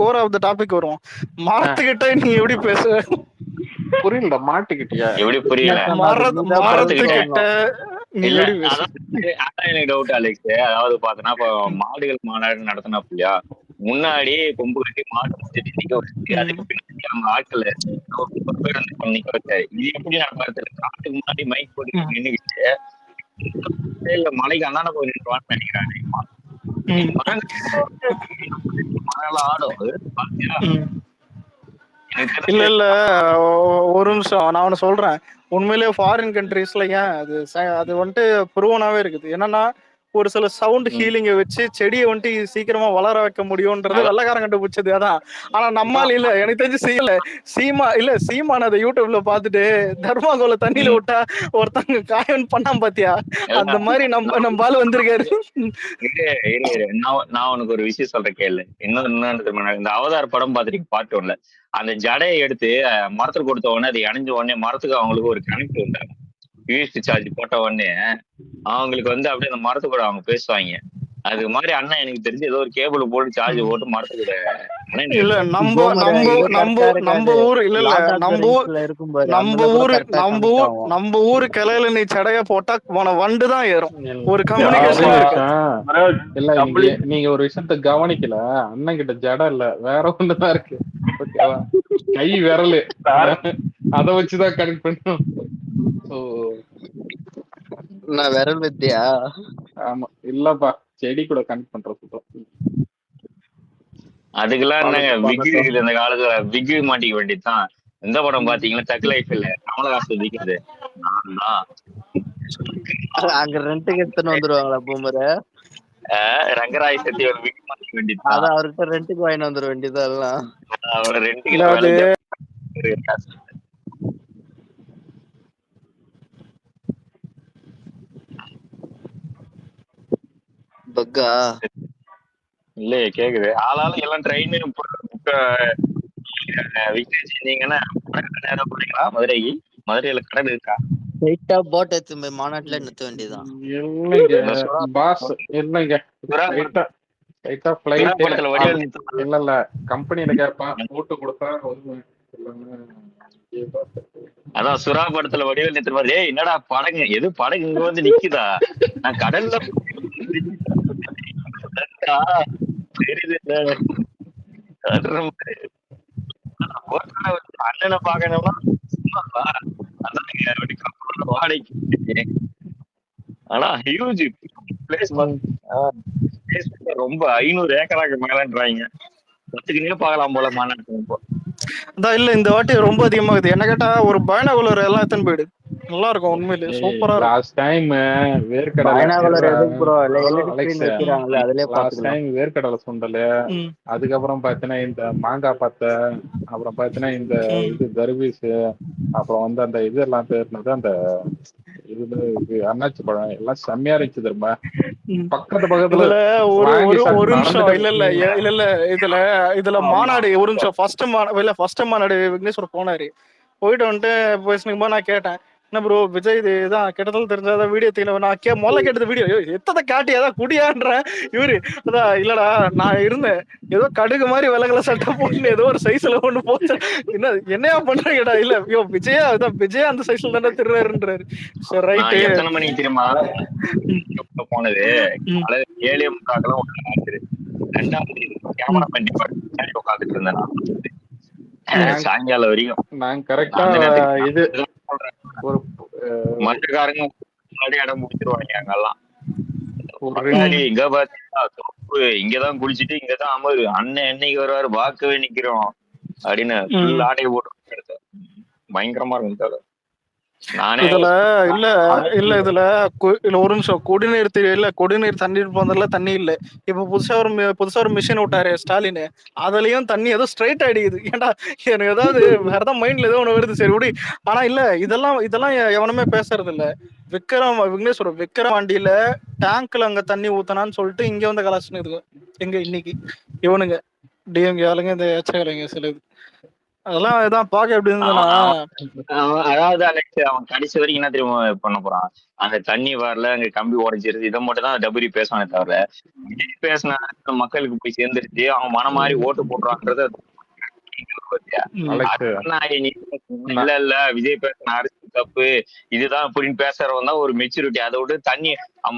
Core of the topic வருவோம். மரத்துக்கிட்ட நீ எப்படி பேசுவ? புரியல, மாட்டுக்கிட்டியா? எப்படி புரியல? மரத்துக்கிட்ட நீ இல்ல எப்படி பேசுவ? அதான் எனக்கு டவுட் அலெக்ஸ். அதாவது பாத்தனா இப்ப மாடுகள் மாநாடு நடத்தினா இல்லையா, முன்னாடி கொம்பு கட்டி மாடு நிக்க வச்சு அதுக்கு பின்னாடி அவங்க ஆட்கள் பேர் வந்து நிக்க வச்சாரு. இது எப்படி நடப்பாரு? காட்டுக்கு முன்னாடி மைக் போட்டு நின்னுக்கிட்டு இல்ல மலைக்கு அண்ணான போய் நின்றுவான்னு நினைக்கிறாங்க. மழைலாம் ஆடும். இல்ல இல்ல ஒரு நிமிஷம் நான் ஒண்ணு சொல்றேன். உண்மையிலேயே ஃபாரின் கண்ட்ரீஸ்ல ஏன் அது வந்துட்டு ப்ரூவனாவே இருக்குது. என்னன்னா ஒரு சில சவுண்ட் ஹீலிங்கை வச்சு செடியை வந்துட்டு சீக்கிரமா வளர வைக்க முடியும்ன்றது வெள்ளைக்காரன் கண்டுபிடிச்சது. அதான். ஆனா நம்மால் இல்ல, எனக்கு தெரிஞ்சு செய்யல. சீமான் அதை யூடியூப்ல பாத்துட்டு தர்மாகோல தண்ணியில விட்டா ஒருத்தங்க காயம் பண்ணாம பாத்தியா, அந்த மாதிரி நம்ம பால் வந்திருக்காரு. நான் உனக்கு ஒரு விஷயம் சொல்றேன் கேளு. இன்னொன்னு இந்த அவதார் படம் பாத்துட்டு பார்ட் 1ல அந்த ஜடையை எடுத்து மரத்துக்கு கொடுத்த உடனே அது இணைஞ்ச உடனே மரத்துக்கு அவங்களுக்கு ஒரு கனெக்ட் வந்தாங்க. யூஎஸ்டி சார்ஜ் போட்ட உடனே அவங்களுக்கு வந்து அப்படியே அந்த மரத்து கூட அவங்க பேசுவாங்க. அது மாதிரி அண்ணன் எனக்கு தெரிஞ்சு ஏதோ ஒரு கேபிள் போட்டு சார்ஜ் போட்டு மரத்து கூட இல்ல நம்ம ஊர் இல்ல இல்ல நம்ம ஊரு கிளையில நீ சடைய போட்டா வண்டுதான் ஏறும். ஒரு கம்யூனிகேஷன் இல்ல. நீங்க ஒரு விஷயத்த கவனிக்கல. அண்ணன் கிட்ட ஜடை இல்ல, வேற ஒண்ணுதான் இருக்கு. ஓகேவா? கை விரலு அத வச்சுதான் கனெக்ட் பண்ணும். நான் விரல் வித்தியா? ஆமா. இல்லப்பா, செடி கூட கனெக்ட் பண்றது. அதுக்கெல்லாம் என்னங்க விக் இருக்குது இந்த காலத்துல. விக் மாட்டிக்க வேண்டியதுதான். எந்த படம் பாத்தீங்கன்னா தக் லைஃப் இல்ல கமலஹாசன் விக்கிறது அங்க ரெண்டுக்கு எடுத்துன்னு வந்துருவாங்களா பூமரை? ரங்கராய் சத்தி ஒரு விக் மாட்டிக்க வேண்டியது. அதான் அவர்கிட்ட ரெண்டுக்கு வாங்கி வந்துட வேண்டியது. எல்லாம் அவரை 2 கிலோ பக்கா இல்லையே கேக்குது. ஆளாலும் எல்லாம் ட்ரெயின் செஞ்சீங்கன்னா நேரம் போறீங்களா மதுரைக்கு? மதுரையில கடல் இருக்கா? ஸ்ட்ரைட்டா போட் எடுத்து மாநாட்டுல நிறுத்த வேண்டியதுதான். இல்ல கம்பெனில கேப்பா போட்டு கொடுத்தா. அதான் சுறா படத்துல வடிவேல் நிறுத்த மாதிரி. என்னடா படகு எது படகு இங்க வந்து நிக்குதா? நான் கடல்ல அண்ணனை பாக்கணும்னா ஆனா ஹியூஜ் பிளேஸ் ரொம்ப 500 ஏக்கராக்கு மேலன்றாங்க. 10 பார்க்கலாம் போல மாநாட்டு. அதான் இல்ல இந்த வாட்டி ரொம்ப அதிகமாகுது. என்ன கேட்டா ஒரு பைனாகுலர் எல்லாம் எத்தனை போயிடு நல்லா இருக்கும். உண்மையிலேயே சூப்பரா இருக்கும். லாஸ்ட் டைம் வேர்க்கடலை சுண்டல், அதுக்கப்புறம் பாத்தீங்கன்னா இந்த மாங்காய் பத்தை, அப்புறம் பாத்தீங்கன்னா இந்த இது தர்பீஸ், அப்புறம் வந்து அந்த இது எல்லாம் பேர்னது அந்த இது அண்ணாச்சி பழம் எல்லாம் செம்மையா இருந்துச்சு. தெரியுமா? பக்கத்துல ஒரு நிமிஷம் இல்ல இதுல மாநாடு ஒரு நிமிஷம் ஃபர்ஸ்ட் மாநாடு விக்னேஸ்வர் போனாரு. போயிட்டு வந்துட்டு பேசினுக்கும்போது நான் கேட்டேன், என்ன ப்ரோ விஜய் இதுதான் கிட்டத்தட்ட தெரிஞ்சாதான் வீடியோ தீன. நான் முதல்ல கேட்டது வீடியோ எத்தனை காட்டி ஏதாவது குடியான்ற இவரு. அதான் இல்லடா நான் இருந்தேன் ஏதோ கடுகு மாதிரி விலகல சட்டை போட்டு ஏதோ ஒரு சைஸ்ல ஒண்ணு போச்சு. என்னையா பண்றீங்கடா? இல்ல ஐயோ விஜயா அதான் விஜயா அந்த சைஸ்ல தானே திருறாருன்றாரு. சரி ரைட்டு. எத்தனை மணிக்கு தெரியுமா போனது? 7:45 2வது கேமரா பண்ணி உட்காந்துட்டு இருந்தேன் சாயங்காலம் வரைக்கும். நான் கரெக்டா இது ஒரு மற்றக்காரங்க முன்னாடி இடம் முடிச்சிருவாங்க. அங்கெல்லாம் இங்க பாத்தீங்கன்னா இங்கதான் குளிச்சுட்டு இங்கதான் அமரு அண்ணன் என்னைக்கு வருவாரு பார்க்கவே நிக்கிறோம் அப்படின்னு ஃபுல் ஆடையை போட்டு எடுத்தேன். பயங்கரமா இருக்கும். இதுல இதுல ஒரு நிமிஷம் குடிநீர் தண்ணீர் போனதுல தண்ணி இல்ல. இப்ப புதுசா ஒரு மிஷின் விட்டாரு ஸ்டாலின். அதுலயும் தண்ணி ஏதோ ஸ்ட்ரைட் ஆயிடுது. ஏன்டா எனக்கு ஏதாவது வேறதான் மைண்ட்ல ஏதோ ஒண்ணு வருது. சரி விடு. ஆனா இல்ல இதெல்லாம் எவனுமே பேசுறது இல்ல. விக்னேஸ்வரர் விக்கிரவாண்டியில டேங்க்ல அங்க தண்ணி ஊத்தனான்னு சொல்லிட்டு இங்க வந்து கலாச்சின்னு இருக்கு. எங்க இன்னைக்கு இவனுங்க டிஎம்கே ஆளுங்க இந்த ஏச்சாளுங்க சில அதெல்லாம் இதான் பாக்க எப்படி இருந்ததுன்னா அதாவது அலெக்ஸ் அவன் கடைசி வரைக்கும் என்ன தெரியுமா பண்ண போறான், அந்த தண்ணி வரல அங்க கம்பி உடைஞ்சிருது இதை மட்டும் தான் டபுரி பேசுவானே தவிர விஜய் பேசின மக்களுக்கு போய் சேர்ந்துருச்சு, அவன் மன மாதிரி ஓட்டு போடுறான்றது இல்ல இல்ல விஜய் பேசின அரசியல் தப்பு இதுதான் அப்படின்னு பேசுறவன் தான் ஒரு மெச்சூரிட்டி. அதை விட்டு தண்ணி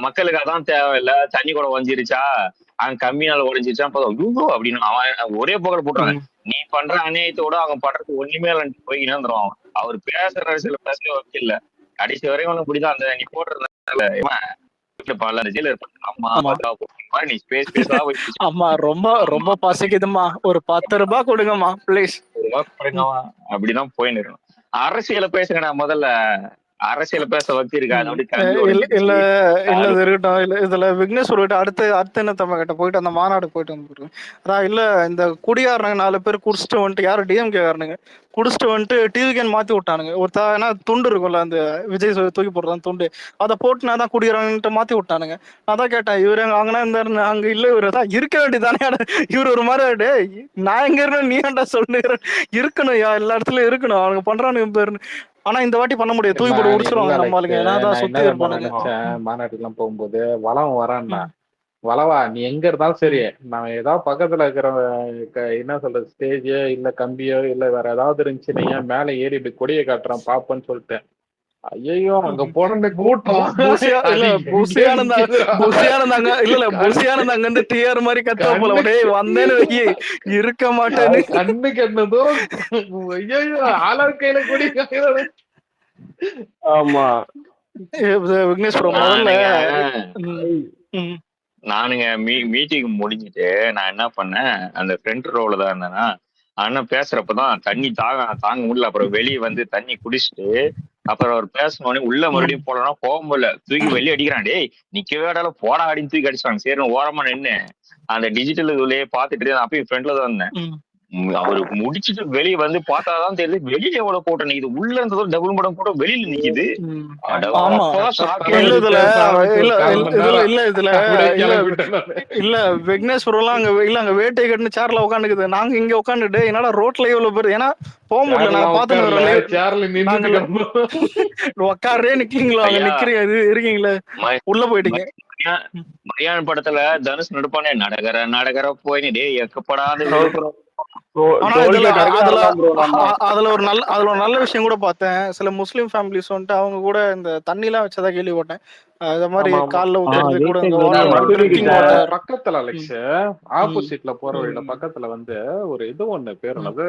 மக்களுக்கு அதான் தேவையில்ல, தண்ணி கூட உடஞ்சிருச்சா அவன் கம்மியால உடஞ்சிருச்சா அப்படின்னு அவன் ஒரே புகழ போட்டுறாங்க. நீ பண்ற அநியாயத்தோட அவன் பண்றது ஒண்ணுமே இல்லைன்னு போய் இனந்துருவான். அவர் பேசுற அரசியல பேசவே வச்சு இல்ல கடைசி வரைக்கும் அவனுக்கு இப்படிதான் அந்த நீ போடுறதுனால ஆமா ரொம்ப ரொம்ப பசிக்குதுமா, ஒரு 10 ரூபாய் கொடுங்கம்மா பிளீஸ். அப்படிதான் போயின்னு இருக்கணும். அரசியல பேசுங்கடா முதல்ல, அரசியல பேச வச்சு இருக்காது. இல்ல இல்ல இருக்கட்டும். இல்ல இதுல விக்னேஷ் சொல்லிட்டு அடுத்து என்ன தமிழ் கிட்ட போயிட்டு அந்த மாநாடு போயிட்டு வந்துருக்கு. அதான் இல்ல இந்த குடியாரனுங்க 4 பேர் குடிச்சிட்டு வந்துட்டு யாரும் டிஎம்கே காரனுங்க குடிச்சிட்டு வந்துட்டு டிவிகேன் மாத்தி விட்டானுங்க. ஏன்னா துண்டு இருக்கும்ல அந்த விஜய் தூக்கி போடுறது துண்டு, அதை போட்டு நான் தான் குடியாரன்ட்டு மாத்தி விட்டானுங்க. அதான் கேட்டேன் இவரு அங்கன்னா இருந்தாரு, அங்க இல்ல இவரு தான் இருக்க வேண்டியதானே. இவரு ஒரு மாதிரி நான் எங்க இருக்கேன் நீ ஏன்டா சொல்லுகிறேன், இருக்கணும் எல்லா இடத்துலயும் இருக்கணும் அவனுக்கு பண்றானுங்க பேருன்னு. ஆனா இந்த வாட்டி பண்ண முடியாது, தூக்கி போட்டு உடிச்சிருவாங்க நம்மளுக்கு. ஏன்னா சுத்தி இருப்பானுங்க. மாநாட்டுக்கு எல்லாம் போகும்போது வளம் வரான்னா வளவா நீ எங்க இருந்தாலும் சரி, நான் ஏதாவது பக்கத்துல இருக்கிற என்ன சொல்றது ஸ்டேஜோ இல்ல கம்பியோ இல்ல வேற ஏதாவது இருந்துச்சு நீங்க மேல ஏறி இப்படி கொடியை காட்டுறான் பாப்பன்னு சொல்லிட்டேன். ஐயோ அங்க போன கூட்டம் அங்க இருந்து டிஆர் மாதிரி கத்த போல வந்தேன்னு வைக்கி இருக்க மாட்டேன்னு கண்ணுக்கு என்னதோ ஐயோ ஆளார் கையில கொடி. ஆமா விக்னேஷ் முதல்ல நானுங்க மீட்டிங் முடிஞ்சிட்டு நான் என்ன பண்ணேன், அந்த ஃப்ரண்ட் ரோல தான் இருந்தேன்னா அண்ணன் பேசுறப்பதான் தண்ணி தாங்க முடியல. அப்புறம் வெளியே வந்து தண்ணி குடிச்சிட்டு அப்புறம் அவர் பேசணுன்னே உள்ள மறுபடியும் போலன்னா போக முடியல, தூக்கி வெளியே அடிக்கிறான். டேய் நிக்கவே இடால போடா அப்படின்னு தூக்கி அடிச்சாங்க. சரி ஓரமா நின்று அந்த டிஜிட்டல் இதுலயே பாத்துட்டு அப்பயும் ஃப்ரெண்ட்ல தான் இருந்தேன். அவரு முடிச்சுட்டு வெளியே வந்து பார்த்தாதான் தெரியுது வெளியில எவ்வளவு கூட்டம் நிக்குது, உள்ள இருந்ததோ டபுள் மடம் கூட வெளியில நிக்குது. இல்ல விக்னேஸ்வரம் அங்க இல்ல அங்க வேட்டை கட்டுன்னு சேர்ல உட்காந்துக்குது. நாங்க இங்க உட்காந்துட்டு என்னடா ரோட்ல எவ்வளவு பேர், ஏன்னா போக முடியல நான் பாத்துட்டு உட்காரே நிக்கீங்களா அங்க நிக்கிறீங்க இருக்கீங்களா உள்ள போயிட்டீங்க. மரியாதை படத்துல தனுஷ் நடுப்பானே நடகர போய் எக்கப்படாத அதுல ஒரு நல்ல விஷயம் கூட பார்த்தேன். சில முஸ்லீம் ஃபேமிலிஸ் வந்துட்டு அவங்க கூட இந்த தண்ணி எல்லாம் வச்சதா கேள்விப்பட்டேன். அது மாதிரி கால்ல ஊத்துறது கூட பக்கத்துல அலெக்ஸ் ஆப்போசிட்ல போற வழியில பக்கத்துல வந்து ஒரு இது ஒண்ணு பேர் என்னது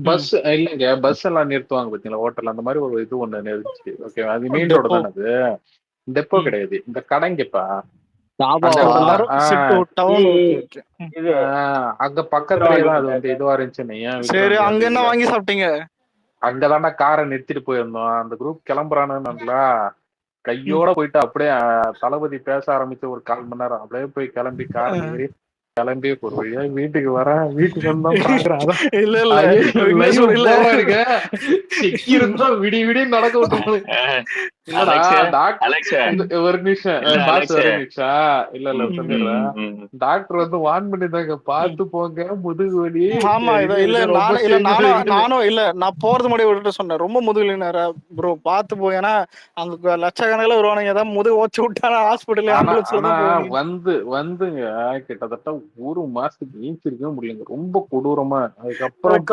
பஸ் இல்லைங்க, பஸ் எல்லாம் நிறுத்துவாங்க பாத்தீங்களா ஹோட்டல், அந்த மாதிரி ஒரு இது ஒண்ணு நிறுத்துச்சு. ஓகே அது மெயின் ரோடு தானே, அது டெப்போ கிடையாது, இந்த கடைங்கப்பா அங்க பக்கத்துலதான் அது வந்து இதுவா இருந்துச்சு. சரி அங்க என்ன வாங்கி சாப்பிட்டீங்க? அங்கதான்டா காரை நிறுத்திட்டு போயிருந்தோம். அந்த குரூப் கிளம்புறானுங்களா கையோட போயிட்டு அப்படியே தளபதி பேச ஆரம்பிச்சு ஒரு 1/4 மணி நேரம் அப்படியே போய் கிளம்பி காரை ஏறி கிளம்பி ஒரு வழியா வீட்டுக்கு வரேன். வீட்டுக்கு வந்தா விடி விடி நடக்க விட்டு ஒரு நிமிஷம் இல்ல சொல்லிடுறேன். டாக்டர் வந்து வான் பண்ணிருந்தாங்க பாத்து போங்க முதுகு வலி. ஆமா இல்ல நானும் இல்ல நான் போறது முன்னாடி விட்டுட்டு சொன்னேன் ரொம்ப முதுகுல ப்ரோ பாத்து போ, ஏன்னா அங்க லட்சக்கணக்கில் வருவானுங்க ஏதாவது முதுகு ஓச்சு விட்டானா ஹாஸ்பிட்டல் வந்துங்க கிட்டத்தட்ட 1 மாசத்துக்கு நீச்சிருக்கவே முடியலங்க, ரொம்ப கொடூரமா. அதுக்கப்புறம்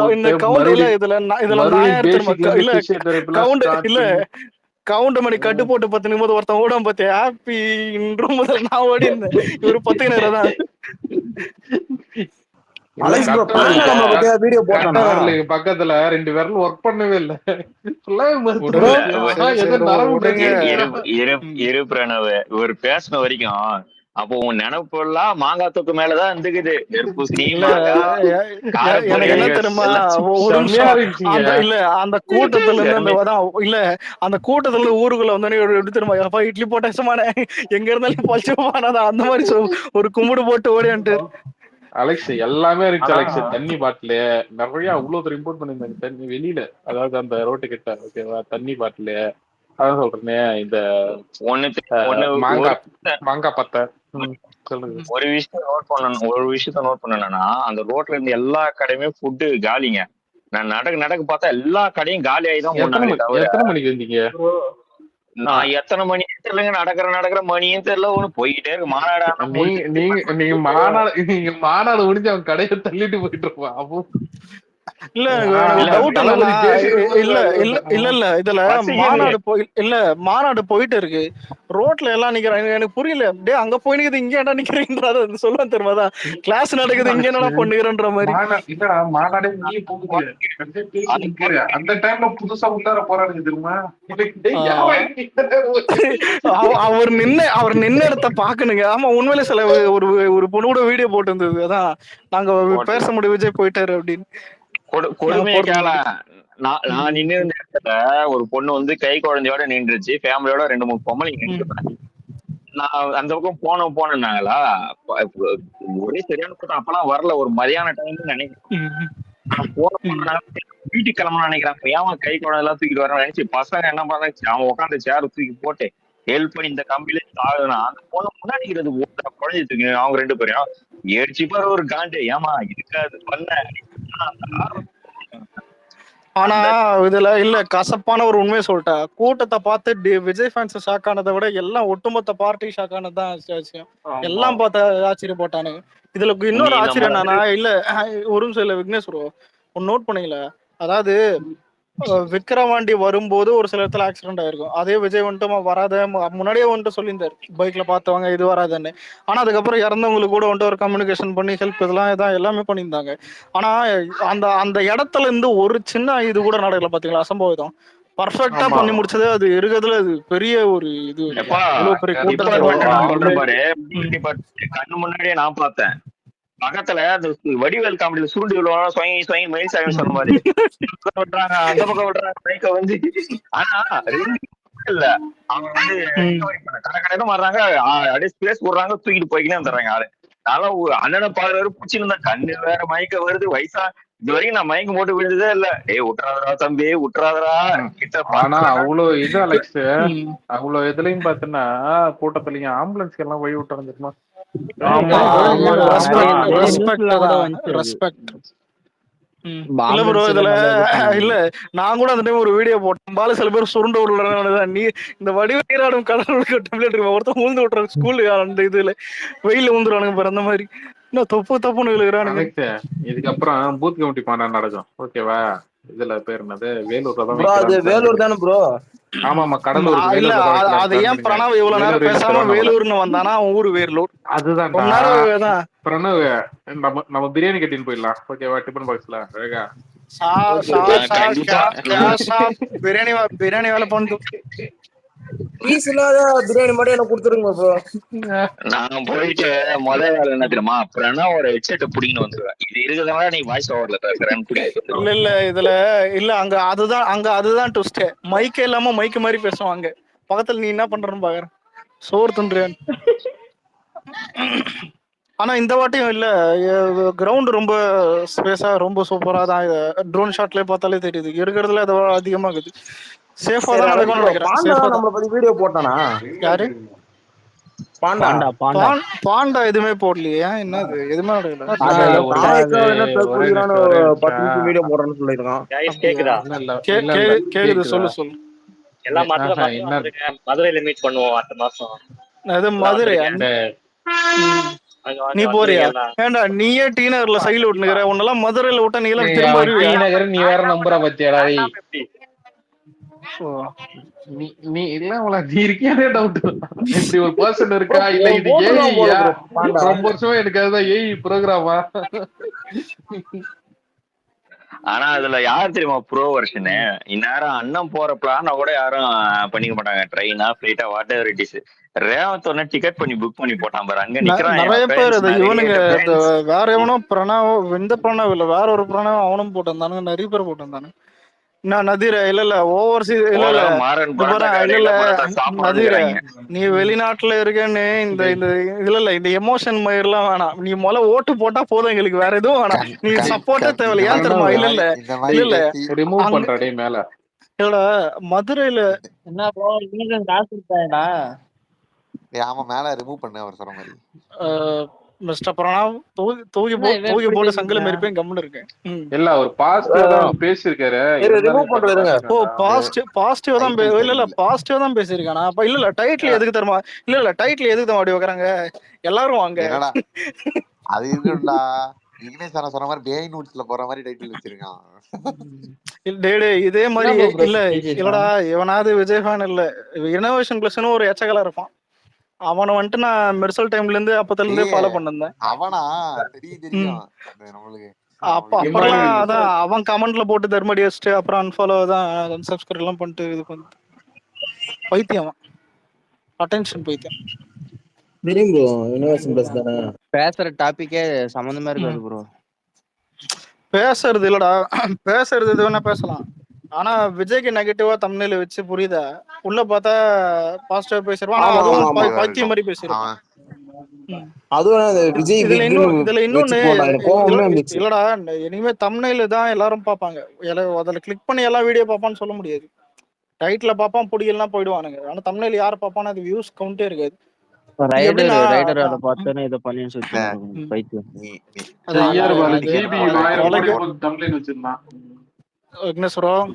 கவுண்ட் மணி கட்டு போட்டு 10 நிமிடம் ஒருத்தன் ஓடாம பார்த்து ஹாப்பி முதல் நான் ஓடி இருந்தேன். ஒரு 10 நேரம் தான் பக்கத்துல 2 விரல் ஒர்க் பண்ணவே இல்ல. ஒரு பேசின வரைக்கும் அப்போ உன் நினைப்பு எல்லாம் மாங்காய் தொக்கு மேலதான் இருந்துக்குது. எனக்கு என்ன தெரியுமா இல்ல அந்த கூட்டத்துல இருந்து இல்ல அந்த கூட்டத்துல இருந்து ஊருக்குள்ள வந்தோடனே எப்படி தெரியுமா இட்லி போட்டாசமான எங்க இருந்தாலும் பச்சை அந்த மாதிரி ஒரு கும்பிடு போட்டு ஓடியான்ட்டு அலெக்ஸ் எல்லாமே இருந்துச்சு. அலெக்ஸ் தண்ணி பாட்டிலு நிறைய அவ்வளவு இம்போர்ட் பண்ணிருந்தாங்க தண்ணி வெளியில, அதாவது அந்த ரோட்டு கிட்ட ஓகேவா, தண்ணி பாட்டிலு அதான் சொல்றேனே இந்த ஒண்ணு மாங்காய் பத்தை சொல்லுங்க. ஒரு விஷயத்த நோட் பண்ணணும்னா அந்த ரோட்ல இருந்து எல்லா கடையுமே ஃபுட்டு காலிங்க. நான் நடக்க பார்த்தா எல்லா கடையும் காலி ஆகிதான் எத்தனை மணிக்கு வந்தீங்க? நான் எத்தனை மணி தெரியலங்க. நடக்கிற மணியும் தெரியல. ஒண்ணு போய்கிட்டே இருக்கு. நீங்க மாநாடு முடிஞ்சு அவன் கடையை தள்ளிட்டு போயிட்டு இருப்பான். அப்போ இல்ல டவுட் இல்ல இதுல மாநாடு போயிட்டு இருக்கு. ரோட்ல எல்லாம் நிக்கிறாங்க. எனக்கு புரியல. அப்படியே அங்க போய் நிக்குது, இங்க ஏன்டா நிக்கிறீங்கன்றத சொல்லுவேன் தெரியுமாதான். கிளாஸ் நடக்குது, இங்க என்னடா பண்ணுகிறன்ற மாதிரி. இல்லடா மாநாடே நீ போகுது. அந்த டைம்ல புதுசா உள்ளார போறானுங்க தெரியுமா? அவர் நின்ன இடத்த பாக்கணுங்க. ஆமா உண்மையிலே சில ஒரு பொண்ணோட வீடியோ போட்டு இருந்தது. அதான் நாங்க பேச முடியும் விஜய் போயிட்டாரு அப்படின்னு. நான் நின்று இருந்த இடத்துல ஒரு பொண்ணு வந்து கை குழந்தையோட நின்றுச்சு. ஃபேமிலியோட 2-3 பொம்பளை நின்றுப்பேன். நான் அந்த பக்கம் போனேன்னாங்களா, ஒரே சரியான கூட்டம். அப்பெல்லாம் வரல, ஒரு மதியான டைம் நினைக்கிறேன். வீட்டுக்கு கிளம்பணும் நினைக்கிறேன். ஏன் கை குழந்தை எல்லாம் தூக்கிட்டு வரேன் நினைச்சு பசங்க என்ன பண்ணாச்சு, அவன் உட்காந்து சேர் தூக்கி போட்டு ஹெல்ப் பண்ணி இந்த கம்பியில தாழ்னா அந்த பொண்ணு முன்னாடி குழந்தை தூக்கி அவங்க 2 பேரும் ஏடிச்சு பாரு ஒரு காண்டு. ஏமா இருக்காது பண்ண. ஆனா இதுல இல்ல கசப்பான ஒரு உண்மையை சொல்லிட்டேன். கூட்டத்தை பார்த்து விஜய் ஃபேன்ஸ் ஷாக் ஆனதை விட எல்லாம் ஒட்டுமொத்த பார்ட்டி ஷாக் ஆனதுதான் விஷயம். எல்லாம் பார்த்து ஆச்சரியப்பட்டானுங்க. இதுல இன்னொரு ஆச்சரியம் என்னன்னா, இல்ல ஒரு நிமிஷம் இல்ல விக்னேஷ் ப்ரோ ஒன்னு நோட் பண்ணீங்களா? அதாவது விக்ரவாண்டி வரும்போது ஒரு சில இடத்துல ஆக்சிடென்ட் ஆயிருக்கும். அதே விஜய் வந்துட்டு வராத முன்னாடியே வந்துட்டு சொல்லியிருந்தாரு பைக்ல பார்த்தவங்க இது வராதுன்னு. ஆனா அதுக்கப்புறம் இறந்தவங்களுக்கு கூட வந்துட்டு ஒரு கம்யூனிகேஷன் பண்ணி ஹெல்ப் இதெல்லாம் எல்லாமே பண்ணியிருந்தாங்க. ஆனா அந்த இடத்துல இருந்து ஒரு சின்ன இது கூட நடக்கல பாத்தீங்களா? அசம்பவம் பர்ஃபெக்டா பண்ணி முடிச்சது. அது இருக்கிறதுல அது பெரிய ஒரு இது. பெரிய கண்ணு முன்னாடியே நான் பார்த்தேன். பக்கத்துல அந்த வடிவேல் காமெடியில சுருண்டு விழுவாங்க சொன்ன மாதிரி விடுறாங்க. அந்த பக்கம் விடுறாங்க பைக்க வந்து. ஆனா இல்ல அவங்க வந்து கடை மாறுறாங்க, அப்படியே ஸ்பேஸ் விடுறாங்க, தூக்கிட்டு போய்க்கினே வந்துடுறாங்க ஆளு. அதனால அண்ணனை பாக்குறாரு பிடிச்சிருந்தா கண்ணு வேற மயக்க வருது. வயசா இது வரைக்கும் நான் மயக்கம் போட்டு விழுந்ததே இல்ல. விட்டுறாதரா தம்பி விட்டுறாதரா கிட்ட. ஆனா அவ்வளவு இது அலெக்ஸ், அவ்வளவு இதுலயும் பாத்தீங்கன்னா கூட்டத்துலயும் ஆம்புலன்ஸ்க்கு எல்லாம் வழி விட்டு வந்துருமா? இல்ல ப்ரோ இதுல இல்ல நான் கூட அந்த டைம் ஒரு வீடியோ போட்டேன். பால சில பேர் சுருண்டு விடுறதுனாலதான் நீ இந்த வடிவீராடும் கடலுக்கு டெம்ப்ளேட் இருக்கு. ஒருத்தன் ஊழ்ந்து விட்டுறாங்க ஸ்கூல்ல அந்த இதுல வெயில ஊந்துருவானுங்க பாரு. அந்த மாதிரி இன்னும் தப்புன்னு விழுகிறானுங்க. இதுக்கப்புறம் பூத் கமிட்டி மாநாடு நடக்கும். ஓகேவா? இதுல பேர் என்னது? வேலூர் தானே ப்ரோ? ஆமா கடலூர். இல்ல அது ஏன் பிரணவ் இவ்வளவு நேரம் பேசாம வேலூர்னு வந்தானா? அவன் ஊரு வேலூர். அதுதான் பிரணவ். நம்ம பிரியாணி கட்டின்னு போயிடலாம். ஓகேவா? டிபன் பாக்ஸ்ல பிரியாணி வேலை பண்ணு. பீஸ் இல்லாத பிரியாணி மட்டும் எனக்கு கொடுத்துருங்க ப்ரோ. நான் போயிட்டு முதல் வேலை என்ன தெரியுமா, பிரணவோட ஹெட்செட்டை புடிங்கன்னு வந்துருவேன். இது இருக்கிறதுனால நீ வாய்ஸ் ஓவர்ல பேசுறேன். இல்ல இதுல இல்ல அங்க அதுதான் ட்விஸ்ட். மைக்கே இல்லாம மைக்கு மாதிரி பேசுவாங்க. பக்கத்துல நீ என்ன பண்றன்னு பாக்குறேன். சோறு துண்டுறியான். ஆனா இந்த வாட்டியும் இல்ல, கிரவுண்ட் ரொம்ப ஸ்பேஸா ரொம்ப சூப்பரா தான். ட்ரோன் ஷாட்லயே பார்த்தாலே தெரியுது. இருக்கிறதுல அதை அதிகமா இருக்குது. சேஃபா தான் நடக்கும்னு நினைக்கிறேன். நம்மள பத்தி வீடியோ போட்டானா யாரு? பாண்டா எதுவுமே போடலையே. என்னது எதுவுமே நடக்கல. 10 நிமிஷம் வீடியோ போடுறேன்னு சொல்லிருக்கான். கேக்குது சொல்லு. எல்லாம் மதுரையில மீட் பண்ணுவோம் அடுத்த மாசம். அது மதுரை. நீ போறியா? ஏண்டா நீயே டி நகர்ல சைக்கிள் விட்டுனுக்குற. உன்னெல்லாம் மதுரையில விட்டா நீ எல்லாம் திரும்ப வருவியா? நீ வேற நம்புற பத்தியாடா? நீ இல்ல நீ இருக்கியானே டவுட். இப்படி ஒரு பர்சன் இருக்கா இல்ல இது ஏஐயா? ரொம்ப வருஷமா எனக்கு அதுதான் ஏஐ ப்ரோக்ராமா. ஆனா அதுல யார் தெரியுமா ப்ரோ வெர்ஷனு? இந்நேரம் அண்ணன் போற பிளான கூட யாரும் பண்ணிக்க மாட்டாங்க. ட்ரெயினா ஃபிளைட்டா whatever it is. Revanth ஒன்னு டிக்கெட் பண்ணி புக் பண்ணி போட்டான் பாரு. அங்க நிக்கிறான் நிறைய பேர். இவனுங்க வேற எவனோ பிரணவ், இந்த பிரணவ் இல்ல வேற ஒரு பிரணவ் அவனும் போட்டிருந்தானுங்க. நிறைய பேர் போட்டிருந்தானு. நதீர இல்ல ஓவர்சீஸ் இல்ல நதீர நீ வெளிநாட்டுல இருக்கேன்னு இந்த இந்த எமோஷன் மயிரெல்லாம் வேணாம். நீ முதல்ல ஓட்டு போட்டா போதும் எங்களுக்கு, வேற எதுவும் வேணாம். நீ சப்போர்ட்டே தேவையில்ல. ஏன் தெரியுமா? இல்ல ரிமூவ் பண்றடே மேல இல்லடா மதுரையில என்ன ப்ரோ இன்னும் காசு இருக்காடா? ஆமா மேல ரிமூவ் பண்ணு அவர் சொன்ன மாதிரி. மிஸ்டர் பிரணாம் தூக்கி போட்டு சங்கல மாரி போய் கம்முன்னு இருக்கேன். இல்ல ஒரு பாசிட்டிவா தான் பேசியிருக்காரு. ரிமூவ் பண்றதுங்க. ஓ பாசிட்டிவா தான் இல்ல பாசிட்டிவா தான் பேசியிருக்கானா? அப்ப இல்ல டைட்டில் எதுக்கு தருமா? இல்ல டைட்டில் எதுக்கு தான் அப்படி வைக்கிறாங்க எல்லாரும் வாங்க. என்னடா அது இருக்குடா, விக்னேஷ் சார் சொன்ன மாதிரி பேய் நூட்ஸ்ல போற மாதிரி டைட்டில் வச்சிருக்கான். இதே மாதிரி இல்ல இல்லடா இவனாவது விஜய் ஃபேன் இல்ல இனோவேஷன் பிளஸ்னு ஒரு எச்சகலா இருப்பான். அவனை வந்துட்டு நான் மெர்சல் டைம்ல இருந்து அப்பத்துல இருந்தே ஃபாலோ பண்ணிருந்தேன். அவனா தெரியும் நம்மளுக்கு. அப்புறம் அதான் அவன் கமெண்ட்ல போட்டு தர்மடி வச்சுட்டு அப்புறம் அன்ஃபாலோ தான் அன்சப்ஸ்கிரைப் எல்லாம் பண்ணிட்டு இது பண்ணி பைத்தியம் அட்டென்ஷன் பைத்தியம். தெரியும் ப்ரோ இனோவேஷன் பிளஸ் தானே. பேசுற டாபிக்கே சம்பந்தமா இருக்காது ப்ரோ. பேசுறது இல்லடா பேசுறது இது வேணா பேசலாம். ஆனா விஜய்க்கு நெகட்டிவா தமிழ்ல வச்சு புரியுதா? உள்ள பார்த்தா பாசிட்டிவா பேசிடுவான். அதுவும் பைத்தியம் மாதிரி பேசிடுவான். இதுல இன்னொன்னு இல்லடா இனிமே தமிழ்ல தான் எல்லாரும் பாப்பாங்க. அதுல கிளிக் பண்ணி எல்லாம் வீடியோ பாப்பான்னு சொல்ல முடியாது. டைட்டில் பாப்பான் பிடிக்கலாம் போயிடுவானுங்க. ஆனா தமிழ்ல யாரு பாப்பான்னு அது வியூஸ் கவுண்டே இருக்காது. ரைடர் அத பார்த்தேனே இத பண்ணி சுத்தி பைத்தியம். விக்னேஸ்வரம்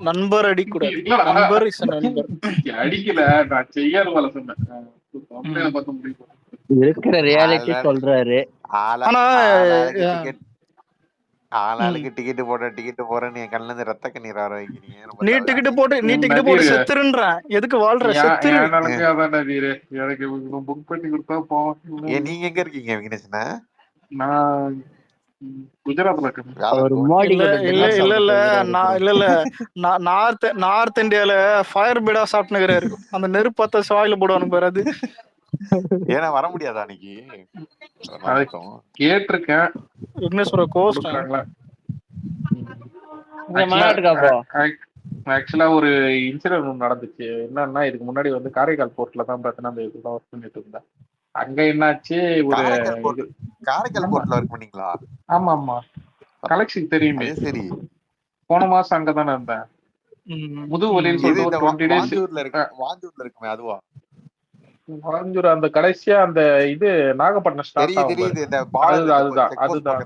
நண்பர் அடிக்கூடாது. நண்பர் இஸ் நண்பர். அடிக்கல நான் செய்யாத வேலை சொன்னேன். இருக்கிற ரியாலிட்டி சொல்றாரு. ஆளாளுக்கு டிக்கெட் போறேன்னு என் கண்ணுல இருந்து ரத்த கண்ணீர் வர வைக்கிறீங்க. நீ டிக்கெட் போட்டு செத்துருன்றேன். எதுக்கு வாழ்ற? செத்துரு. எனக்கு புக் பண்ணி கொடுத்தா போவோம். நீங்க எங்க இருக்கீங்க விக்னேஷ்னா? நான் குஜராத்ல நார்த் இந்தியால ஃபயர் பீடா சாப்பிட்டு இருக்கும். அந்த நெருப்பு பத்த வாயில போடுவானுங்க பாரு. அது ஏன்னா வர முடியாதா அன்னைக்கு? கேட்டிருக்கேன். விக்னேஸ்வர கோஸ்ட் ஆக்சுவலா ஒரு இன்சிடென்ட் ஒன்று நடந்துச்சு. என்னன்னா இதுக்கு முன்னாடி வந்து காரைக்கால் போர்ட்ல தான் பார்த்தீங்கன்னா அந்த இதுதான் ஒர்க் பண்ணிட்டு இருந்தேன். அங்க என்னாச்சு ஒரு காரைக்கால் போர்ட்ல ஒர்க் பண்ணீங்களா? ஆமா ஆமா கலெக்ஷன் தெரியுமே. சரி போன மாசம் அங்கதானே இருந்தேன். முதுவலின்னு சொல்லிட்டு 20 days வாஞ்சூர்ல இருக்குமே அதுவா? வாஞ்சூர் அந்த கடைசியா அந்த இது நாகப்பட்டினம் ஸ்டார்ட் ஆகும். அதுதான்.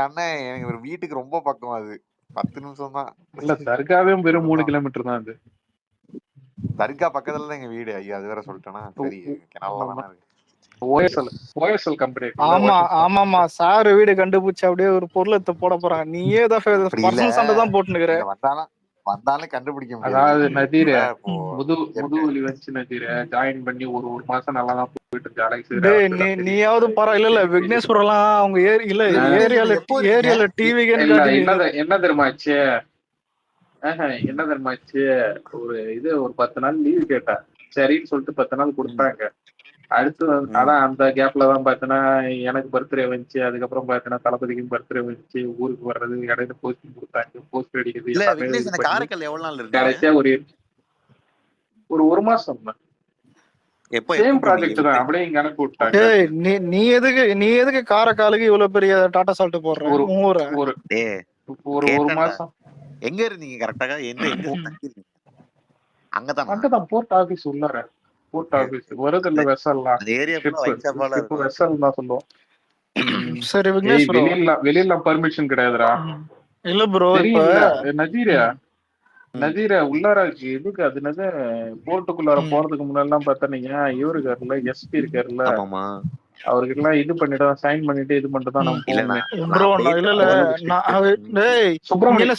அண்ணன் எனக்கு ஒரு வீட்டுக்கு ரொம்ப பக்கம். அது 10 நிமிஷம் தான். இல்ல தர்காவே வெறும் 3 கிலோமீட்டர் தான். அது தர்கா பக்கத்துல தான் எங்க வீடு. ஐயா அது வேற சொல்லிட்டேன்னா சரி. OSL company. ஆமாமா சார் வீடு கண்டுபிடிச்சு அப்படியே ஒரு பொருளத்தை போட போறான். நீயே தான் சண்டை தான் போட்டுனுக்குற. வந்தாலும் கண்டுபிடிக்க முடியாது. அதாவது நதீர முதுவலி வச்சு நதீர ஜாயின் பண்ணி ஒரு மாசம் நல்லா தான் போயிட்டு. நீயாவது பரவாயில்ல. இல்ல விக்னேஸ்வரம் எல்லாம் அவங்க ஏரியால டிவி என்ன தெரியுமாச்சு ஒரு 10 நாள் லீவு கேட்டேன். சரின்னு சொல்லிட்டு 10 நாள் கொடுத்தாங்க. அடுத்து அதான் அந்த கேப்ல தான் பார்த்தேன்னா எனக்கு பர்த்டே வந்துச்சு. அதுக்கப்புறம் பார்த்தேன்னா தளபதிக்கும் பர்த்டே வந்துச்சு. ஊருக்கு வர்றது இடையில போஸ்டிங் கொடுத்தாங்க. போஸ்ட் அடிக்கிறது கடைசியா ஒரு மாசம் தான். சேம் ப்ராஜெக்ட் தான். அப்படியே இங்க அனுப்பி விட்டாங்க. நீ எதுக்கு காரைக்காலுக்கு இவ்வளவு பெரிய டாடா சால்ட் போடுற? ஒரு மாசம் எங்க இருந்தீங்க கரெக்டா? அங்கதான் போர்ட் ஆபீஸ் உள்ளார. போர்ட் ஆபீஸ் வருதுல்ல வெசல்லாம் வெசல் தான் சொல்லுவோம். சரி வெளியில பர்மிஷன் கிடையாதுடா. இல்ல ப்ரோ நதீர உள்ளார எதுக்கு அதுனது போர்ட்டுக்குள்ளார போறதுக்கு முன்னாடி பார்த்தீங்க இவரு இருக்காருல்ல எஸ்பி இருக்காருல்ல அவருக்கு எல்லாம் இது பண்ணிட்டு சைன் பண்ணிட்டு இது பண்ணிட்டு தான் நம்ம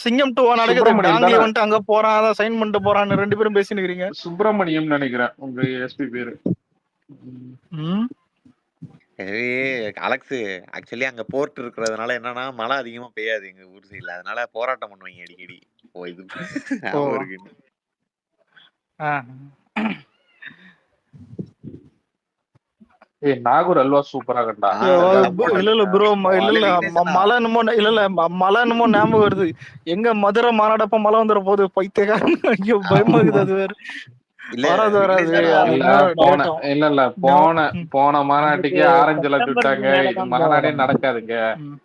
சிங்கம் 2 நடக்குது. அங்க போறான் சைன் பண்ணிட்டு போறான்னு 2 பேரும் பேசினுக்கிறீங்க. சுப்பிரமணியம் நினைக்கிறேன் உங்க எஸ்பி பேரு. அலெக்ஸ் ஆக்சுவலி அங்க போர்ட் இருக்கிறதுனால என்னன்னா மழை அதிகமா பெய்யாது எங்க ஊர் சைடுல. அதனால போராட்டம் பண்ணுவாங்க அடிக்கடி. நாகூர் அல்வா சூப்பரா கண்டா. இல்ல ப்ரோ மழை என்னமோ ஞாபகம் வருது. எங்க மதுரை மாநாடப்ப மழை வந்துட போது பைத்தியக்காரன். ஐயோ பயமாகுது. அது வேற இல்ல வராது வராது விக்னேஷ் அண்ணா, அது இல்ல இன்னும் போன டேட்டும் இல்ல இல்ல இன்னும் போன மாநாட்டுக்கே ஆரஞ்சு அலர்ட் செப்டம்பருக்கு விட்டாங்க. மேல இது தான் மாநாடே நடக்காதுங்க.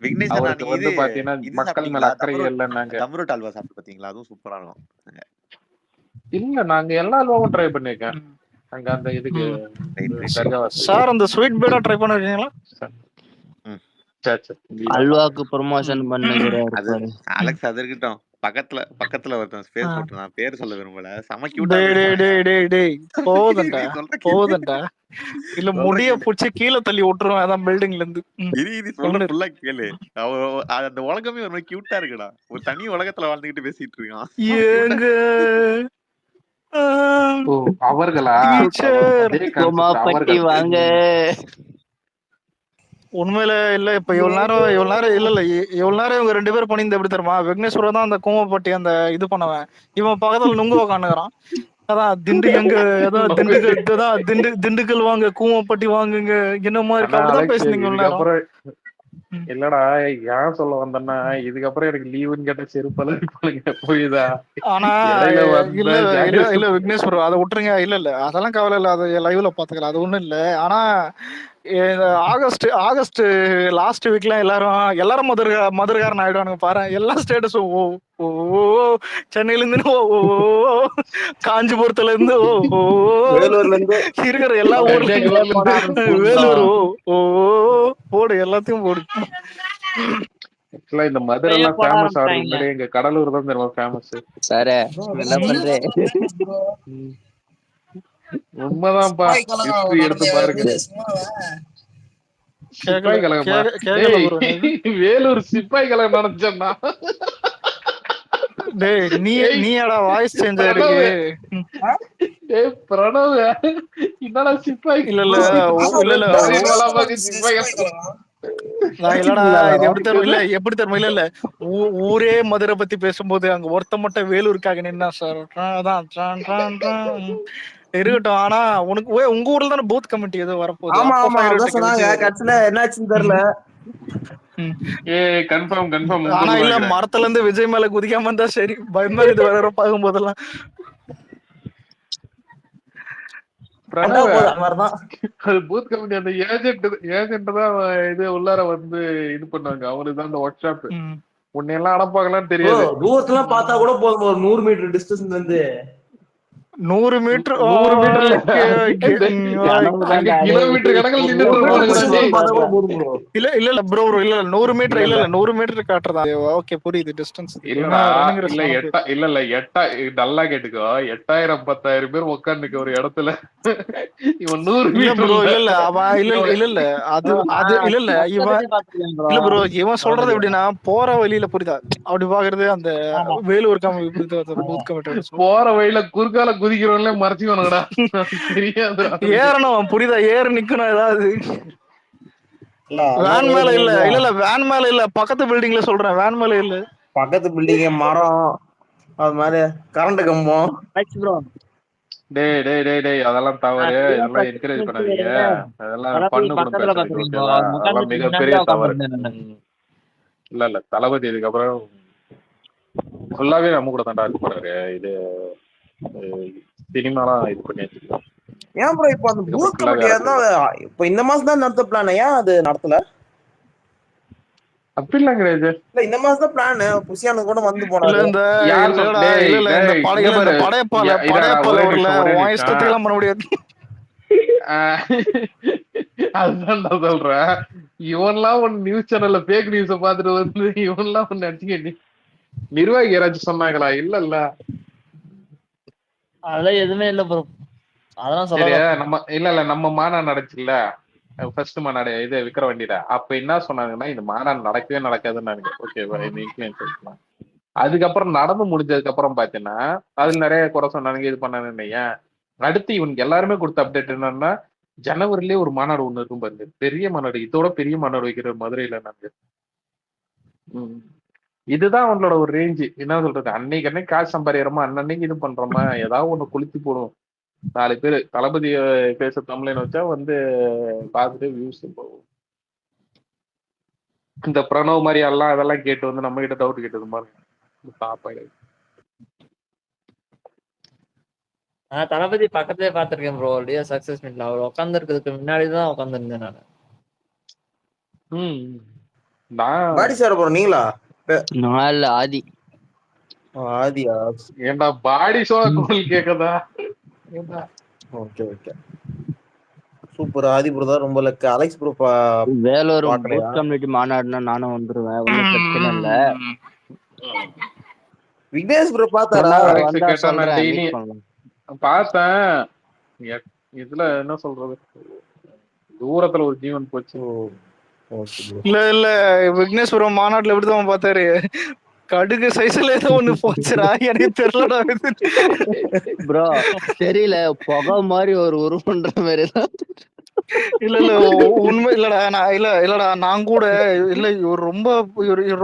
விக்னேஷ் அண்ணா அவருக்கு நீங்க வந்து பாத்தீங்கன்னா இது மக்கள் மேல சாப்பிட்டீங்களா? அக்கறையே இல்லைன்னாங்க. தம்ருட் அல்வா சாப்பிட்டு பாத்தீங்களா? அதுவும் சூப்பரா இருக்கும். இல்ல நாங்க எல்லா அல்வாவும் ட்ரை பண்ணிருக்கேன் அங்க அந்த இதுக்கு ரைட் ரைட். தர்காவாசி. சார் அந்த ஸ்வீட் பீடா ட்ரை பண்ணிருக்கீங்களா? அல்வாக்கு ப்ரொமோஷன் பண்ணுகிறாரு அது பாரு. அலெக்ஸ் அது இருக்கட்டும். பக்கத்துல ஒருத்தன் ஸ்பேஸ் போட்டு நான் பேர் சொல்ல விரும்பல. செம கியூட்டா டேய் டேய் பேசுவான். டேய் டேய் டேய் போதும்டா சொல்ற கேளு. போதும்டா இல்ல சொல்ற முடிய கேளு. புடிச்சு கீழே தள்ளி விட்டுருவேன் அதான் பில்டிங்ல இருந்து. இது சொல்ற ஃபுல்லா கேளு. அந்த உலகமே ஒரு மாதிரி கியூட்டா இருக்குடா. ஒரு தனி உலகத்துல வாழ்ந்துகிட்டு பேசிட்டு இருக்கான். ஏங்க அவர்களா டீச்சர் அதே கோமா கான்செப்ட் பட்டி அவர்கள். வாங்க. உண்மையில இல்ல இப்ப இவ்வளவு நேரம் இல்ல இவ்வளவு நேரம் இவங்க 2 பேரும் பண்ணியிருந்த எப்படி தெரியுமா? விக்னேஸ்வரர் தான் அந்த கோமப்பட்டி அந்த இது பண்ணவன். இவன் பக்கத்துல நுங்கு உக்காந்துக்கிறான். அதான் திண்டுக்கல் வாங்க கூமப்பட்டி வாங்குங்க என்ன மாதிரி ஆனா அப்படிதான் அலெக்ஸ் பேசுனீங்க இவ்வளவு நேரம். இதுக்கப்புறம் இல்லடா ஏன் சொல்ல வந்தேன்னா இதுக்கப்புறம் எனக்கு லீவுன்னு கேட்ட செருப்பெல்லாம் இருப்பாங்க புரியுதா? ஆனா இடையில இல்ல வந்த இல்ல விக்னேஷ் ப்ரோ அதை விட்டுருங்க. இல்ல அதெல்லாம் கவலை இல்ல, அது லைவ்ல பாத்துக்கலாம், அது ஒண்ணும் இல்ல. ஆனா ஆகஸ்ட் லாஸ்ட் வீக்ல எல்லாரும் மதுரகாரன் ஆயிடுவானுங்க பாரு. எல்லா ஸ்டேட்டஸும் ஓ ஓ ஓ, சென்னையில இருந்து ஓ ஓ ஓ, காஞ்சிபுரத்துல இருந்து ஓ ஓ, வேலூர்ல இருந்து இருக்கிற எல்லா ஊர்ல இருந்து வேலூர் ஓ ஓ, போடு எல்லாத்தையும் போடு. ஆக்சுவலா இந்த மதுரை எல்லாம் ஃபேமஸ் ஆகுறது முன்னாடி எங்க கடலூர் தான் தெரியுமா ஃபேமஸ். சாரே என்ன பண்றே? உண்மைதான்ப்பா, ஹிஸ்டரி எடுத்து பாருங்க. சிப்பாய் கழகமா? வேலூர் சிப்பாய் கழகம் நினைச்சேன்னா. டேய் நீடா வாய்ஸ் சேஞ்ச் ஆயிருக்கு. பிரணவ் என்னடா சிப்பாய்? இல்ல சிப்பாய் இல்லடா இது எப்படி தரும் இல்ல எப்படி தரும் இல்ல ஊரே மதுரை பத்தி பேசும்போது அங்க ஒருத்த மட்டும் வேலூருக்காக நின்னா சார். அதான் இருக்கட்டும். ஆனா உனக்கு உங்க ஊர்ல தானே பூத் கமிட்டி ஏதோ வரப்போகுது. ஆமா ஆமா அதான் சொன்னாங்க. கட்சியில என்னாச்சுன்னு தெரியல. கன்ஃபார்ம். ஆனா இல்ல மரத்துல இருந்து விஜய் மேல குதிக்காம இருந்தா சரி. பயமா இது வர பார்க்கும் போதெல்லாம். பூத் கமிட்டி அந்த ஏஜென்ட் தான் இது உள்ளார வந்து இது பண்ணாங்க. அவருக்கு தான் அந்த ஒர்க் ஷாப். உன்னையெல்லாம் அடப்பாங்களான்னு தெரியாது. தூரத்துல பார்த்தா கூட போதும், ஒரு 100 மீட்டர் டிஸ்டன்ஸ்ல இருந்து 100 மீட்டர் கிலோமீட்டர் கணக்கில் இல்ல ப்ரோ இல்ல 100 மீட்டர் இல்ல 100 மீட்டர் காட்டுறதா? ஓகே புரியுது டிஸ்டன்ஸ். இல்லடா இல்ல நல்லா கேட்டுக்கோ. 8000 10,000 பேர் உட்காந்துக்க ஒரு இடத்துல இவன் 100 மீட்டர் ப்ரோ இல்ல அவ இல்ல அது இல்ல இவன் இல்ல ப்ரோ இவன் சொல்றது எப்படின்னா போற வழியில புரியுதா அப்படி பாக்குறது அந்த வேலூர் பூத் கமிட்டி போற வழியில குறுக்கால குதிக்கிறவங்களே மறைச்சுக்கணும்டா. தெரியாது ஏறணும் புரியுதா? ஏற நிக்கணும் ஏதாவது. வேன் மேல இல்ல வேன் மேல இல்ல பக்கத்து பில்டிங்ல சொல்றேன். வேன் மேல இல்ல பக்கத்து பில்டிங் மரம் அது மாதிரி கரண்ட் கம்பம். டேய் அதெல்லாம் தவறு. இதெல்லாம் என்கரேஜ் பண்ணாதீங்க. அதெல்லாம் பண்ணு அதெல்லாம் மிகப்பெரிய தவறு. இல்ல தளபதி இதுக்கப்புறம் ஃபுல்லாவே நம்ம கூட தாண்டா இது பண்ணாரு. இது சினிமாலாம் இது பண்ணி வச்சிருக்கோம். ஏன் ப்ரோ இப்ப அந்த பூத் கமிட்டி இப்ப இந்த மாசம் தான் நடத்த பிளான்? ஏன் அது நடத்தல? அப்படி இல்ல இந்த மாசம் தான் பிளான். புசியான கூட வந்து போனாரு. இஷ்டத்துக்கு பண்ண முடியாது. அதுதான் நான் சொல்றேன். இவன்லாம் ஒன்னு நியூஸ் சேனல்ல பேக் நியூஸ பாத்துட்டு வந்து இவன்லாம் ஒன்னு அடிச்சுக்க நிர்வாகி யாராச்சும் சொன்னாங்களா? இல்ல அதெல்லாம் எதுவுமே இல்ல ப்ரோ. அதெல்லாம் சரியா நம்ம இல்ல நம்ம மாநாடு நடச்சுல ஃபர்ஸ்ட் மாநாடு இது விக்கிரவாண்டியில. அப்ப என்ன சொன்னாங்கன்னா இந்த மாநாடு நடக்கவே நடக்காதுன்னு. ஓகேவா? இந்த இன்ஃபுளுன்ஸ் அதுக்கப்புறம் நடந்து முடிஞ்சதுக்கு அப்புறம் பாத்தீங்கன்னா அதுல நிறைய குறை சொன்னானுங்க, இது பண்ணானுங்க. ஏன் அடுத்து இவனுக்கு எல்லாருமே கொடுத்த அப்டேட் என்னன்னா ஜனவரிலேயே ஒரு மாநாடு ஒண்ணு இருக்கும் பாருங்க. பெரிய மாநாடு, இதோட பெரிய மாநாடு வைக்கிற மதுரையில நாங்க. இதுதான் அவங்களோட ஒரு ரேஞ்சு. என்ன சொல்றது, அன்னைக்கு காசு சம்பாதிக்கிறோமா அன்னைக்கு இது பண்றோமா ஏதாவது ஒண்ணு கொளுத்தி போடுவோம். 4 பேர் தளபதிய பேச தமிழ்னு வச்சா வந்து பார்த்துட்டு வியூஸ் போகும். இந்த பிரணவ் மாதிரி எல்லாம் அதெல்லாம் கேட்டு வந்து நம்ம கிட்ட டவுட் கேட்டது பாருங்க. நான் தளபதி பக்கத்துலயே பாத்திருக்கேன் ப்ரோ. லியோ சக்சஸ் மீட்ல அவர் உட்கார்ந்து இருக்கிறதுக்கு முன்னாடிதான் உட்கார்ந்து இருந்தேன் நான். நான் பாடி சார் ப்ரோ நீங்களா? நான் இல்ல ஆதி. ஆதியா? ஏன்டா பாடி ஷோ கோல் கேக்குதா? Okay okay super. Aadhi bro தான் ரொம்ப லக்கு. அலெக்ஸ் ப்ரோ வேலூர் பாக்கலையா? பூத் கம்யூனிட்டி மாநாடுனா நானும் வந்துருவேன், ஒன்றும் பிரச்சனை இல்ல. விக்னேஷ் ப்ரோ பாத்தாரா? சொன்னா அலெக்ஸ் வந்தா கேட்டா நான் சொல்றேன், டெய்லி மீட் பண்ணலாம். பார்த்தேன். இதுல என்ன சொல்றது, தூரத்துல ஒரு ஜீவன் போச்சு. Okay bro. இல்ல விக்னேஸ்வரம் மாநாட்டுல எப்படிதான் பார்த்தாரு, கடுகு சைஸ்ல ஏதோ ஒண்ணு போச்சுரா, எனக்கு தெரியலடா இது. ப்ரோ தெரியல, புகை மாதிரி ஒரு உருவன்ற மாதிரி தான். இல்ல உண்மை இல்லடா, இல்லடா நான் கூட இல்ல, இவர்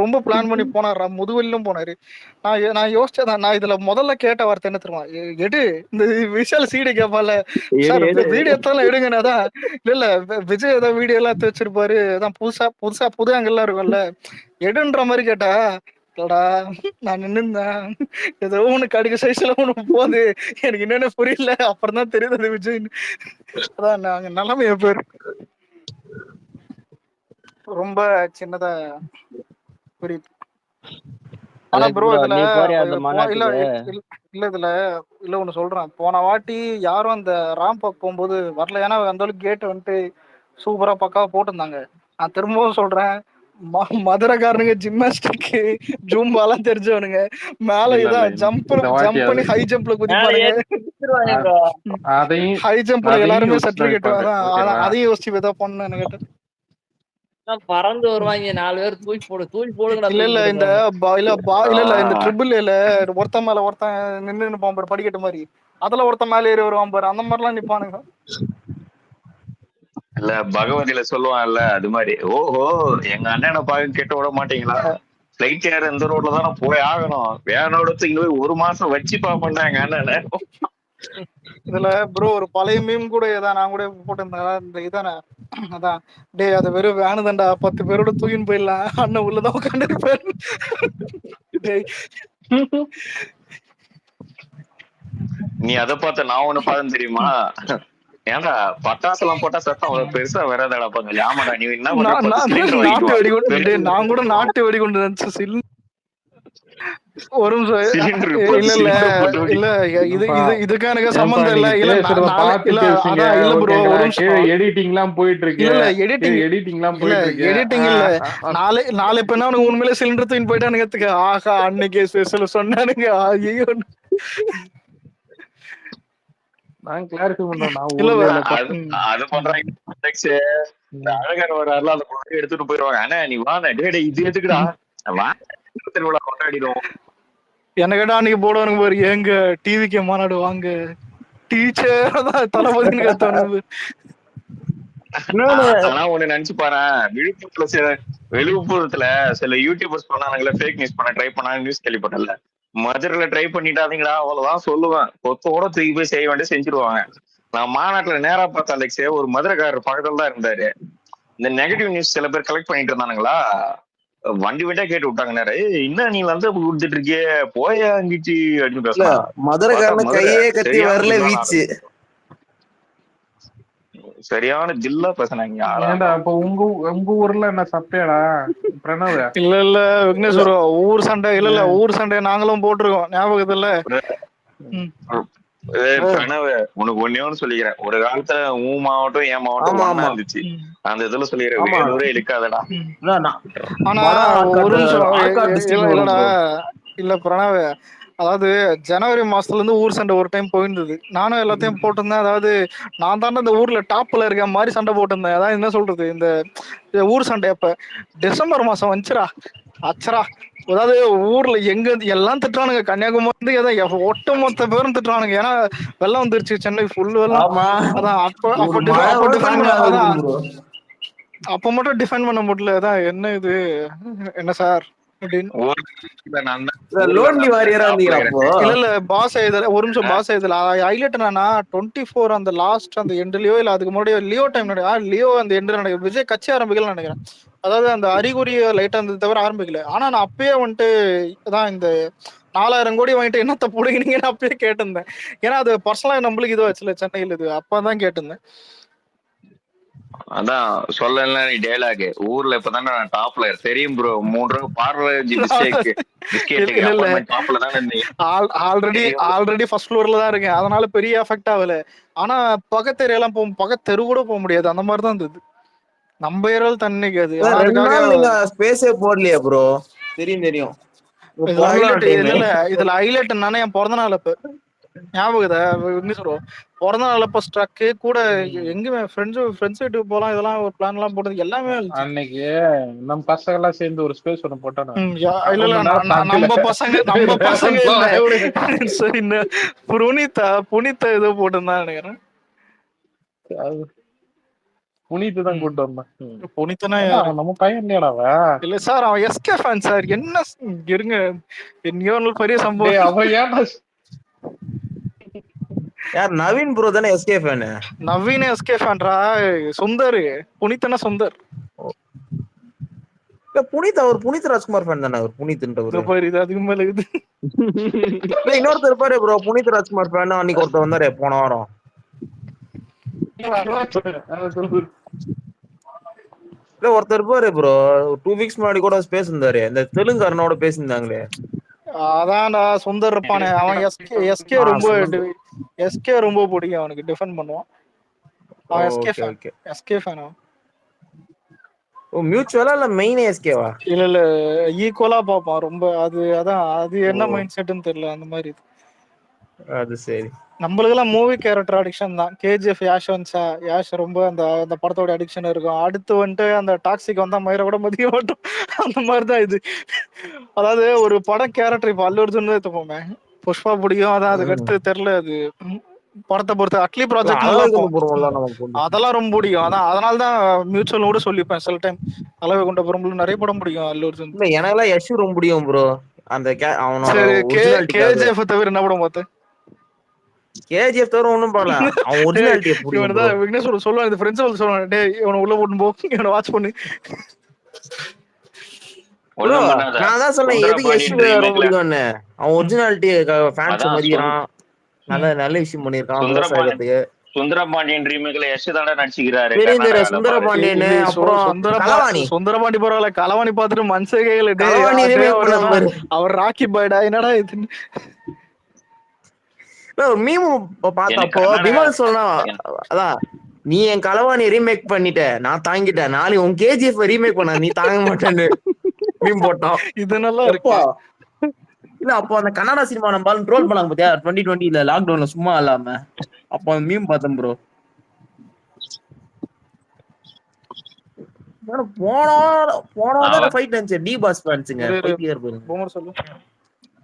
ரொம்ப பிளான் பண்ணி போனாரா, முதுவெளிலும் போனாரு. நான் யோசிச்சதான், நான் இதுல முதல்ல கேட்ட வார்த்தை என்ன தெரியுமா, எடு இந்த விஷால் சீடி கேப்பால சார், வீடியோ எத்தாலும் எடுங்கன்னு. அதான் இல்ல விஜய் ஏதாவது வீடியோ எல்லாம் எடுத்து வச்சிருப்பாரு, அதான் புது அங்கெல்லாம் இருக்கும்ல, எடுன்ற மாதிரி கேட்டா, இல்லடா நான் நின்னுந்தேன், ஏதோ ஒண்ணு கடுகு சைஸ்ல ஒண்ணு போகுது, எனக்கு என்னன்னு புரியல, அப்புறம் தான் தெரியுது அது விஜய். அதான் நாங்க நிலைமைய பேர் ரொம்ப சின்னதா புரியுது. ஆனா ப்ரோ இதுல இல்ல ஒண்ணு சொல்றேன், போன வாட்டி யாரும் அந்த ராம்ப் போகும்போது வரல, ஏன்னா அந்த அளவுக்கு கேட் வந்துட்டு சூப்பரா பக்காவா போட்டிருந்தாங்க. நான் திரும்பவும் சொல்றேன், மதுரைக்காரனுங்க ஜிம்னாஸ்டிக் ஜூம்பாலாம் தெரிஞ்சவனுங்க, மேல இதான் ஜம்ப் பண்ணி ஹை ஜம்ப்ல குதிப்பானுங்க, ஹை ஜம்ப்ல எல்லாருமே சர்டிபிகேட், அதையும் யோசிச்சு இதை பண்ணு கேட்டேன். பறந்து வருவாங்க 4 பேர், தூக்கி போடுங்க. இல்ல இந்த இந்த ட்ரிபிள் ஏல ஒருத்தன் மேல ஒருத்தன் நின்னு பாரு படிக்கட்டு மாதிரி, அதுல ஒருத்தன் மேல ஏறி வருவான் பாரு, அந்த மாதிரிலாம் நிப்பானுங்க. இல்ல பகவதியில சொல்லுவான்ல அது மாதிரி, ஓஹோ எங்க அண்ணனை பாக்க கேட்டு விட மாட்டீங்களா, பிளைட் ஏற இந்த ரோட்ல தானே போய் ஆகணும், வேனோட இங்க போய் 1 மாசம் வச்சு பாப்பேன்டா எங்க அண்ணனை. இதுல ப்ரோ ஒரு பழைய மீம் கூட இதான் நான் கூட போட்டிருந்தேன், இந்த இதானே, அதான் டே அது வெறும் வேனு தான்டா, 10 பேரோட தூக்கின்னு போயிடலாம், அண்ணன் உள்ளதான் உட்காந்து இருப்பாரு. நீ அதை பார்த்த நான் ஒண்ணு பார்த்தேன் தெரியுமா, ஏன்டா பட்டாசு எல்லாம் போட்டா சத்தம் அவ்வளவு பெருசா வராதடா பாங்க, ஆமாடா நீ என்ன நாட்டு வெடிகுண்டு, நான் கூட நாட்டு வெடிகுண்டு நினைச்சு ஒரு இதுக்கான சம்பந்தம் இல்ல, இல்ல ப்ரோ எடிட்டிங் எல்லாம் போயிட்டு இருக்கு, எடிட்டிங் இல்ல நாளை இப்ப என்ன உண்மையில சிலிண்டர் தூக்கி போயிட்டானுங்க, ஆஹா அன்னைக்கு ஸ்பெஷல் சொன்னானுங்க, ஐயோ நான் கிளாரிஃபை பண்றேன். அது பண்றாங்க அழகர் வராருல, அந்த பொண்ணு எடுத்துட்டு போயிருவாங்க, ஆனா நீ வாங்க டே இது எதுக்குடா கொண்டாடிடும், என்ன கேட்டா அன்னைக்கு போடுவானுங்க பாரு, எங்க டிவிக்கு மாநாடு வாங்க டீச்சர் தான் தளபதினு கத்தானு. ஆனா ஒண்ணு நினைச்சு பாரு, விழுப்புரத்துல சில யூடியூபர்ஸ் பண்ணானுங்களே ஃபேக் நியூஸ் பண்ண ட்ரை பண்ணாங்க, நியூஸ் கேள்விப்பட்டல, மதுரையில ட்ரை பண்ணிட்டாதீங்களா அவ்வளவுதான் சொல்லுவேன், கொத்தோட தூக்கி போய் செய்ய வேண்டிய செஞ்சிருவாங்க. நான் மாநாட்டுல நேரா பார்த்த அலெக்ஸே ஒரு மதுரைக்காரர் பக்கத்துல தான் இருந்தாரு, இந்த நெகட்டிவ் நியூஸ் சில பேர் கலெக்ட் பண்ணிட்டு இருந்தானுங்களா, வண்டி வண்டியா கேட்டு விட்டாங்க நேரம், என்ன நீ வந்து கொடுத்துட்டு இருக்கியே போய அங்கிச்சு அப்படின்னு பேசலாம், மதுரைக்காரன் கையே கட்டி வரல வீச்சு, சரியான ஜில்லா பேசினாங்க. அப்ப உங்க ஊர்ல என்ன சப்பையடா பிரணவ்? இல்ல விக்னேஸ்வரம் ஊர் சண்டை, இல்ல ஊர் சண்டை நாங்களும் போட்டிருக்கோம், ஞாபகத்துல. பிரணவ் உனக்கு ஒன்னே ஒண்ணு சொல்லிக்கிறேன், ஒரு காலத்துல உன் மாவட்டம் என் மாவட்டம் இருந்துச்சு, அந்த இதுல சொல்லிக்கிறேன், வேலூரே இழுக்காதடா. ஆனா ஒரு நிமிஷம் இல்லடா, இல்ல பிரணவ், அதாவது ஜனவரி மாசத்துல இருந்து ஊர் சண்டை ஒரு டைம் போயிருந்தது, நானும் எல்லாத்தையும் போட்டிருந்தேன், அதாவது நான் தானே இந்த ஊர்ல டாப்ல இருக்க மாதிரி சண்டை போட்டிருந்தேன். அதாவது என்ன சொல்றது, இந்த ஊர் சண்டை அப்ப டிசம்பர் மாசம் வந்துச்சுரா, அச்சரா, அதாவது ஊர்ல எங்க எல்லாம் திட்டுறானுங்க, கன்னியாகுமரி ஏதாவது ஒட்டு மொத்த பேரும் திட்டுறானுங்க, ஏன்னா வெள்ளம் வந்துருச்சு, சென்னை ஃபுல் வெள்ளம். அதான் அப்ப மட்டும் டிஃபைன் பண்ண முடியல, அதான் என்ன இது என்ன சார் இல்ல பாஸ் இதுல ஒரு நிமிஷம், பாஸ் இதுல ஹைலைட் என்னன்னா 24 அந்த லாஸ்ட் அந்த எண்ட்லயோ இல்ல அதுக்கு முன்னாடியோ லியோ டைம் லியோ அந்த எண்ட் நினைக்கிறேன், விஜய் கட்சி ஆரம்பிக்கல நினைக்கிறேன், அதாவது அந்த அறிகுறிய லைட்டா இருந்தது தவிர ஆரம்பிக்கல. ஆனா நான் அப்பயே வந்துட்டு தான் இந்த 4000 கோடி வாங்கிட்டு என்னத்த புடுங்கினீங்கன்னு அப்பயே கேட்டிருந்தேன். ஏன்னா அது பர்சனலா நம்மளுக்கு இது வச்சுல சென்னையில் இது அப்பதான் கேட்டிருந்தேன். அதான் சொல்லல நீ டேலாக் ஊர்ல இப்பதானே நான் டாப்ல தெரியும் ப்ரோ. 3 ரூபா பார்லேஜி பிஸ்கெட்டுக்கு அப்புறமா டாப்ல தானே இருந்தீங்க. ஆல்ரெடி ஃபர்ஸ்ட் ஃப்ளோர்ல தான் இருக்கேன், அதனால பெரிய எஃபெக்ட் ஆகல. ஆனா பக்கத்தெரியெல்லாம் பக்கத்தெரு கூட போக முடியாது, அந்த மாதிரி தான் இருந்தது. நம்ம ஏரியாவில் தண்ணிக்கு அது 2 நாள் நீங்க ஸ்பேஸே போடலையா ப்ரோ? தெரியும் இதுல ஹைலைட் என்னன்னா என் பிறந்த நாள் அப்ப ஞாபகம் சொல்லுவோம். பிறந்த நாள் அப்ப ஸ்ட்ரக்கு கூட எங்குமே ஃப்ரெண்ட்ஸ் வீட்டுக்கு போலாம், இதெல்லாம் ஒரு பிளான் எல்லாம் போட்டது எல்லாமே அன்னைக்கு நம்ம பசங்க எல்லாம் சேர்ந்து ஒரு ஸ்பேஸ் ஒண்ணு போட்டோம். நம்ம பசங்க இல்ல புனிதா ஏதோ போட்டிருந்தான் நினைக்கிறேன். புனித்து தான் கூட்டு வந்தான். புனித்தனா நம்ம பையன் இல்ல சார், அவன் எஸ்கே ஃபேன் சார். என்ன இருங்க, இன்னொரு பெரிய சம்பவம். அவன் ஏன் யார் நவீன் ப்ரோ தானே எஸ்கே ஃபேன்? நவீன் எஸ்கே ஃபேன்ரா, சுந்தர் புனித்தனா சுந்தர். இல்ல புனித், அவர் புனித் ராஜ்குமார் ஃபேன் தானே? அவர் புனித்ன்றவர் பாரு, இது அதுக்கு மேல இது. இல்ல இன்னொருத்தர் பாரு ப்ரோ, புனித் ராஜ்குமார் ஃபேன். அன்னைக்கு ஒருத்தர் வந்தாரு போன வாரம். இல்ல ஒருத்தர் பாரு ப்ரோ, 2 வீக்ஸ் முன்னாடி கூட பேசியிருந்தாரு, இந்த தெலுங்காரனோட பேசியிருந்தாங்களே. அதான்டா சுந்தர் இருப்பானே அவன். எஸ்கே ரொம்ப பிடிக்கும் அவனுக்கு, டிஃபெண்ட் பண்ணுவான் அவன். SK fan. ஓ மியூச்சுவலா இல்ல மெயின் எஸ்கேவா? இல்ல ஈக்குவலா பாப்பான் ரொம்ப. அது என்ன மைண்ட் செட்னு தெரியல, அந்த மாதிரி. அது சரி. நம்மளுக்கு எல்லாம் மூவி கேரக்டர் அடிக்ஷன் தான். கேஜிஎஃப் யாஷ் ரொம்ப அந்த படத்தோட அடிக்ஷன் இருக்கும். அடுத்து வந்துட்டு அந்த டாக்ஸிக் வந்தா மயிரை கூட மதிக்க மாட்டோம், அந்த மாதிரிதான் இது. அதாவது ஒரு படம் கேரக்டர், இப்ப அல்லு அர்ஜுன் எடுத்துப்போமே, புஷ்பா பிடிக்கும், அதான் அதுக்கு அடுத்து தெரியல அது படத்தை பொறுத்து. அட்லி ப்ராஜெக்ட் அதெல்லாம் ரொம்ப பிடிக்கும். அதனாலதான் மியூச்சுவல் கூட சொல்லிப்பேன் சில டைம். அளவு கொண்ட பொருள் நிறைய படம் பிடிக்கும் அல்லு அர்ஜுன். எனக்கெல்லாம் யஷ் ரொம்ப பிடிக்கும் ப்ரோ. அந்த கேஜிஎஃப் தவிர என்ன படம் பார்த்தேன்? கேஜிஎஃப் தவிர ஒண்ணும் பாக்கல. அவன் ஒரிஜினாலிட்டியை புரியும். விக்னேஷ் சொல்லுவான், இந்த ஃப்ரெண்ட்ஸ் சொல்லுவாங்க, டேய் இவனை உள்ள போட்டு போ, இவனை வாட்ச் பண்ணு. நான் தான் சொன்னேன் எது யஷ் ரொம்ப பிடிக்கும்னு. அவன் ஒரிஜினாலிட்டி ஃபேன்ஸ் மதிக்கிறான், நல்ல விஷயம் பண்ணிருக்கான். சுந்தரபாண்டியன் ரீமேக்ல யஷ் தானே நடிச்சுக்கிறாரு. சுந்தரபாண்டியன் அப்புறம் சுந்தரபாண்டி பரவாயில்ல, களவாணி பாத்துட்டு மனசேகல அவர் ராக்கி பாய்டா என்னடா இது. மீம் பார்த்தப்போ விமல் சொன்னா, அதான் நீ என் களவாணி ரீமேக் பண்ணிட்ட, நான் தாங்கிட்டேன், நாளைக்கு உன் கேஜிஎஃப் ரீமேக் பண்ண நீ தாங்க மாட்டேன்னு மீம் போட்டோம். இது நல்லா இருக்கு. இல்ல அப்போ அந்த கன்னடா சினிமா நம்ம ட்ரோல் பண்ணாங்க பாத்தியா 2020 லாக்டவுன்ல சும்மா இல்லாம, அப்போ அந்த மீம் பார்த்தேன் ப்ரோ. போன ஃபைட் இருந்துச்சு டி பாஸ் ஃபேன்ஸ்ங்க சொல்லு.